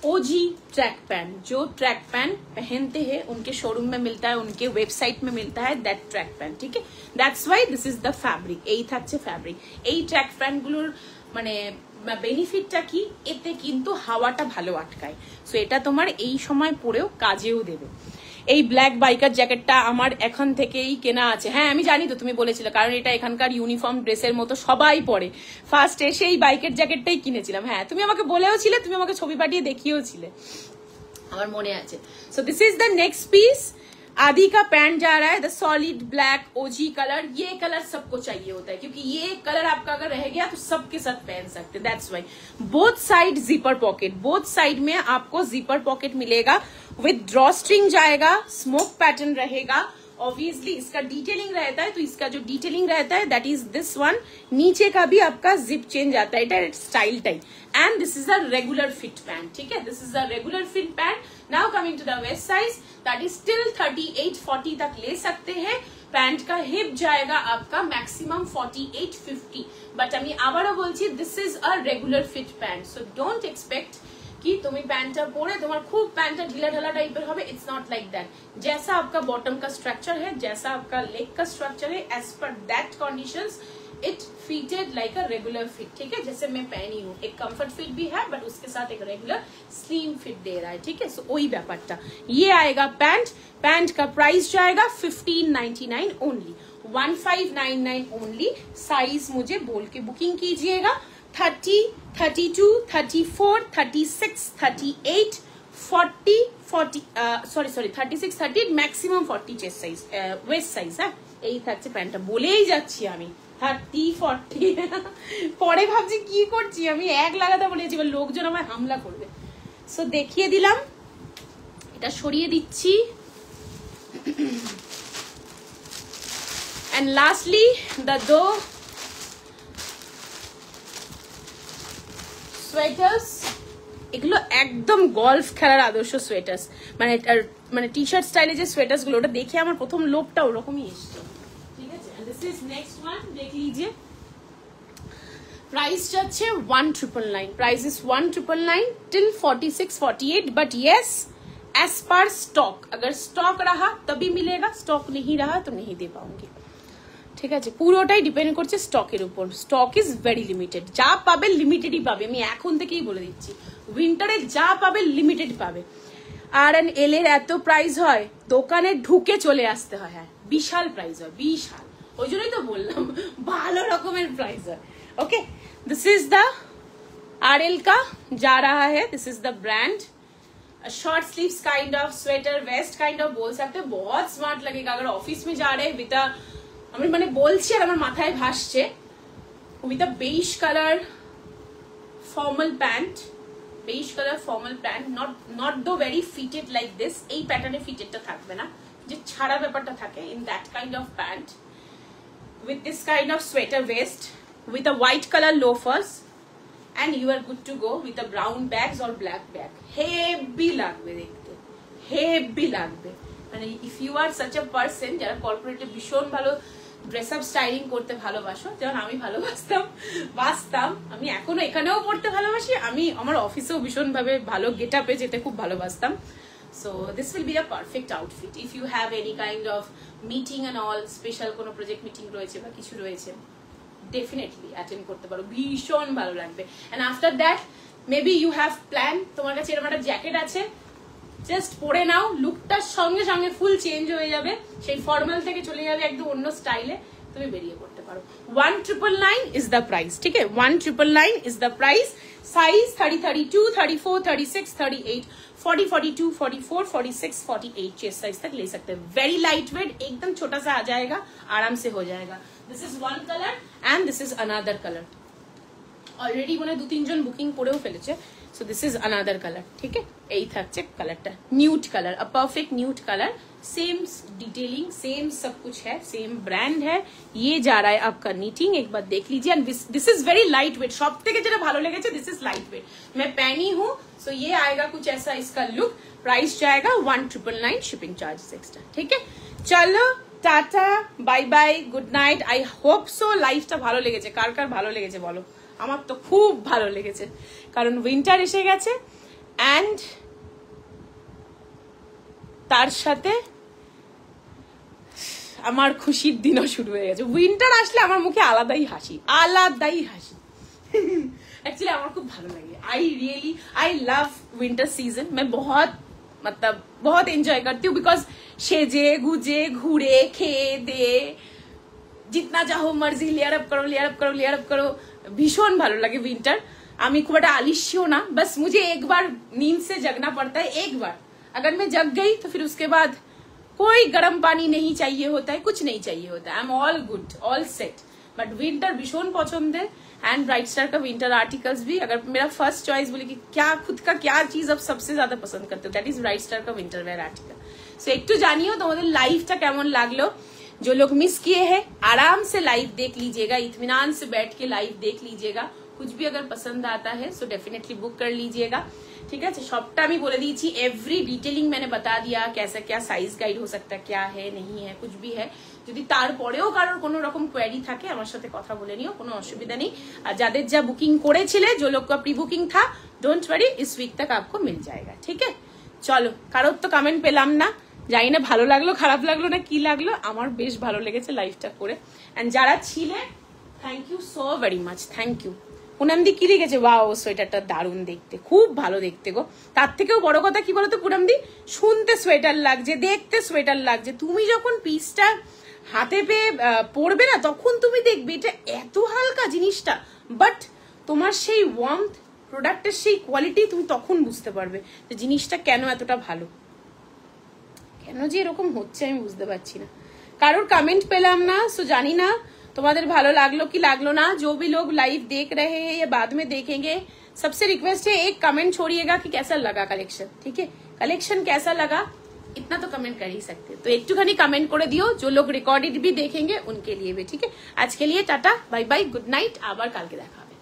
OG track pant. जो track pant पहनते हैं उनके शोरूम में मिलता है, उनके वेबसाइट में मिलता है दैट ट्रैक पैंट, ठीक है। That's why this is the fabric, এই থাকছে ফ্যাব্রিক। এই ট্র্যাক প্যান্ট গুলোর মানে বেনিফিটটা কি, এতে কিন্তু হাওয়াটা ভালো আটকায়। সো এটা তোমার এই সময় পরেও কাজেও দেবে। এই ব্ল্যাক বাইকার জ্যাকেটটা আমার এখন থেকেই কেনা আছে। হ্যাঁ আমি জানি তো, তুমি বলেছিলে, কারণ এটা এখানকার ইউনিফর্ম ড্রেসের মতো সবাই পরে। ফার্স্ট এসে এই বাইকের জ্যাকেটটাই কিনেছিলাম। হ্যাঁ তুমি আমাকে বলেও ছিলে, তুমি আমাকে ছবি পাঠিয়ে দেখিয়েও ছিলে, আমার মনে আছে। So this is the next piece. आदि का पैंट जा रहा है the solid black OG colour. ये कलर सबको चाहिए होता है क्योंकि ये कलर आपका अगर रह गया तो सबके साथ पहन सकते हैं। That's why both side zipper pocket, both side में आपको जिपर पॉकेट मिलेगा विद ड्रॉ स्ट्रिंग जाएगा, स्मोक पैटर्न रहेगा। ऑब्वियसली इसका डिटेलिंग रहता है, तो इसका जो डिटेलिंग रहता है दैट इज दिस वन। नीचे का भी आपका जिप चेंज आता है, it style type. And this is a regular fit pant, ठीक है, this is a regular fit pant. Now coming to the waist size, that is still 38-40 तक ले सकते हैं। पैंट का हिप जाएगा आपका मैक्सिमम 48-50, बट আমি আবারও বলছি this is a regular fit pant. So don't expect कि তুমি প্যান্টটা পরে তোমার খুব প্যান্টটা ঢিলা ঢালা টাইপের হবে। It's not like that. जैसा आपका बॉटम का स्ट्रक्चर है, जैसा आपका लेग का स्ट्रक्चर है, as per that conditions it fitted like a regular fit, ठीक है, जैसे मैं पहनी हूँ। एक कंफर्ट फिट भी है बट उसके साथ एक रेगुलर स्लिम फिट दे रहा है, ठीक है। सो वही ব্যাপারটা। ये आएगा पैंट। पैंट का प्राइस जाएगा 1599 ओनली, 1599 ओनली। साइज मुझे बोल के बुकिंग कीजिएगा। 30, 32, 34, 36, 38, 40, 36, 38, maximum 40 chest size, waste size. হ্যাঁ এই থাকছে প্যান্টটা, বলেই যাচ্ছি আমি 30, 40 পরে ভাবছি কি করছি আমি, এক লাগাতে বলেছি, এবার লোকজন আমায় হামলা করবে। সো দেখিয়ে দিলাম, এটা সরিয়ে দিচ্ছি। এন্ড লাস্টলি দ্য দো সোয়েটার্স। এগুলো একদম গলফ খেলার আদর্শ সোয়েটার্স, মানে টি শার্ট স্টাইলে যে সোয়েটার্স গুলো, ওটা দেখে আমার প্রথম লোভটা ওরকমই এসছে, ঠিক আছে। দিস ইজ নেক্সট ওয়ান, দেখ लीजिए। प्राइस যাচ্ছে 1999, price is 1999 till 46-48, but yes as per stock. अगर स्टॉक रहा तभी मिलेगा, स्टॉक नहीं रहा तो नहीं दे पाऊंगी, ঠিক আছে। পুরোটাই ডিপেন্ড করছে স্টকের উপর। স্টক ইজ ভেরি লিমিটেড, যা পাবে লিমিটেডই পাবে, আমি এখন থেকেই বলে দিচ্ছি। উইন্টারে যা পাবে লিমিটেড পাবে। আর এন এল এর এত প্রাইস হয়, দোকানে ঢুকে চলে আসতে হয়। হ্যাঁ বিশাল প্রাইস হয়, বিশাল, ওই জন্যই তো বললাম ভালো রকমের প্রাইস হয়। Okay this is the RL का जा रहा है, this is the brand. Short sleeves kind of sweater, vest kind of बोल सकते हैं। बहुत स्मार्ट लगेगा अगर ऑफिस में जा रहे हैं विद अ, আমি মানে বলছি আর আমার মাথায় ভাসছে, with a beige colour formal pant, beige colour formal pant, not though very fitted like this. এই প্যাটার্নে ফিটেডটা থাকবে না, যে ছাড়া ব্যাপারটা থাকে, in that kind of pant with this kind of sweater vest with a white colour loafers, and you are good to go with a brown bags or black bag. Heavy লাগবে দেখতে, হেভি লাগবে। মানে if you are such a person যারা কর্পোরেটে ভীষণ ভালো dress up styling করতে ভালোবাসো, যেমন আমি বাসতাম, আমি এখনো এখানেও পড়তে ভালোবাসি, আমি আমার অফিসেও ভীষণ ভাবে ভালো গেট আপে যেতে খুব ভালোবাসতাম। So this will be a perfect outfit if you have any kind of meeting and all, special কোনো প্রজেক্ট মিটিং রয়েছে বা কিছু রয়েছে, ডেফিনেটলি অ্যাটেন্ড করতে পারো, ভীষণ ভালো লাগবে। And after that maybe you have plan, তোমার কাছে এরকম একটা জ্যাকেট আছে, জাস্ট পরে নাও, লুকটার সঙ্গে সঙ্গে ফুল চেঞ্জ হয়ে যাবে, সেই ফর্মাল থেকে চলে যাবে একদম অন্য স্টাইলে, তুমি বেরিয়ে পড়তে পারো। 1999 ইজ দ্য প্রাইস, ঠিক আছে, 1999 is the price. Size 30, 32, 34, 36, 38, 40, 42, 44, 46, 48 chest size तक ले सकते हैं। वेरी लाइट वेट, एकदम छोटा सा आ जाएगा, आराम से हो जाएगा। This is one colour and this is another colour. Already মনে 2-3 জন বুকিং করেও ফেলেছে। So this is another colour, ठीक है। এই থাকছে কালারটা, nude colour, a perfect nude colour, same detailing, same सब कुछ है, सेम ब्रांड है। ये जा रहा है आपका नीटिंग, एक बार देख लीजिए। And this is very light weight, सब থেকে যেটা ভালো লেগেছে दिस इज लाइट वेट, मैं पहनी हूँ। सो ये आएगा कुछ ऐसा इसका लुक। प्राइस जाएगा 1999, शिपिंग चार्जेस एक्स्ट्रा, ठीक है। चलो tata, bye bye, good night. I hope so লাইফটা ভালো লেগেছে। কার কার ভালো লেগেছে বলো? আমার তো খুব ভালো লেগেছে, কারণ উইন্টার এসে গেছে অ্যান্ড তার সাথে আমার খুশির দিনও শুরু হয়ে গেছে। উইন্টার আসলে আমার মুখে আলাদাই হাসি, আলাদাই হাসি। एक्चुअली আমার খুব ভালো লাগে। आई लाव विंटर सीजन। मैं बहुत मतलब बहुत एंजॉय करती हूँ, बिकॉज सेजे गुजे घुरे খেয়ে দে जितना चाहो मर्जी लेयर अप करो लेयर अप करो लेयर अप करो, भीषण भालो लगे विंटर। আমি খুব একটা आलिशी हूं ना, बस मुझे एक बार नींद से जगना पड़ता है, एक बार अगर मैं जग गई तो फिर उसके बाद कोई गर्म पानी नहीं चाहिए होता है, कुछ नहीं चाहिए होता है, I am all good all set. But winter भीषण पसंद है एंड ब्राइट स्टार का विंटर आर्टिकल्स भी। अगर मेरा फर्स्ट चॉइस बोले कि क्या खुद का क्या चीज अब सबसे ज्यादा पसंद करते हो, दैट इज ब्राइट स्टार का विंटर वेयर आर्टिकल। सो एक तो जानियो तुम्हारे लाइफটা কেমন লাগলো, जो लोग मिस किए हैं आराम से लाइव देख लीजिएगा, इत्मीनान से बैठ के लाइव देख लीजिएगा। कुछ भी अगर पसंद आता है सो डेफिनेटली बुक कर लीजिएगा, ठीक है। शॉपटा আমি বলে দিয়েছি, एवरी डिटेलिंग मैंने बता दिया, कैसा क्या साइज गाइड हो सकता है, क्या है नहीं है, कुछ भी है। যদি তারপরেও কারোর কোনো রকম কোয়েরি থাকে আমার সাথে কথা বলে নিও, কোনো অসুবিধা নেই। আর যাদের যা বুকিং করেছিলে, जो लोग का प्री बुकिंग था, डोंट वरी, इस वीक तक आपको मिल जाएगा, ठीक है। চলো, কারোর তো কমেন্ট পেলাম না, জানি না ভালো লাগলো খারাপ লাগলো না কি লাগলো, আমার বেশ ভালো লেগেছে লাইভটা করে। এন্ড যারা ছিলে thank you so very much, thank you. পুনমদি কি লিখেছে, ওয়াও সোয়েটারটা দারুণ দেখতে, খুব ভালো দেখতে গো। তার থেকেও বড় কথা কি বলতো পুনমদি, শুনতে সোয়েটার লাগছে, দেখতে সোয়েটার লাগছে, তুমি যখন পিসটা হাতে পেয়ে পড়বে না তখন তুমি দেখবে এটা এত হালকা জিনিসটা, বাট তোমার সেই ওয়ার্মথ প্রোডাক্টের সেই কোয়ালিটি তুমি তখন বুঝতে পারবে যে জিনিসটা কেন এতটা ভালো। কেন যে এরকম হচ্ছে আমি বুঝতে পারছি না, কারোর কমেন্ট পেলাম না। সো জানি না তোমাদের ভালো লাগলো কি লাগলো ना। जो भी लोग लाइव देख रहे हैं या बाद में देखेंगे, सबसे रिक्वेस्ट है एक कमेंट छोड़िएगा कि कैसा लगा कलेक्शन, ठीक है। कलेक्शन कैसा लगा इतना तो कमेंट कर ही सकते, तो एकटूखानी कमेंट করে দিও। जो लोग रिकॉर्डेड भी देखेंगे उनके लिए भी, ठीक है। आज के लिए tata bye bye, good night, আবার কালকে দেখা হবে।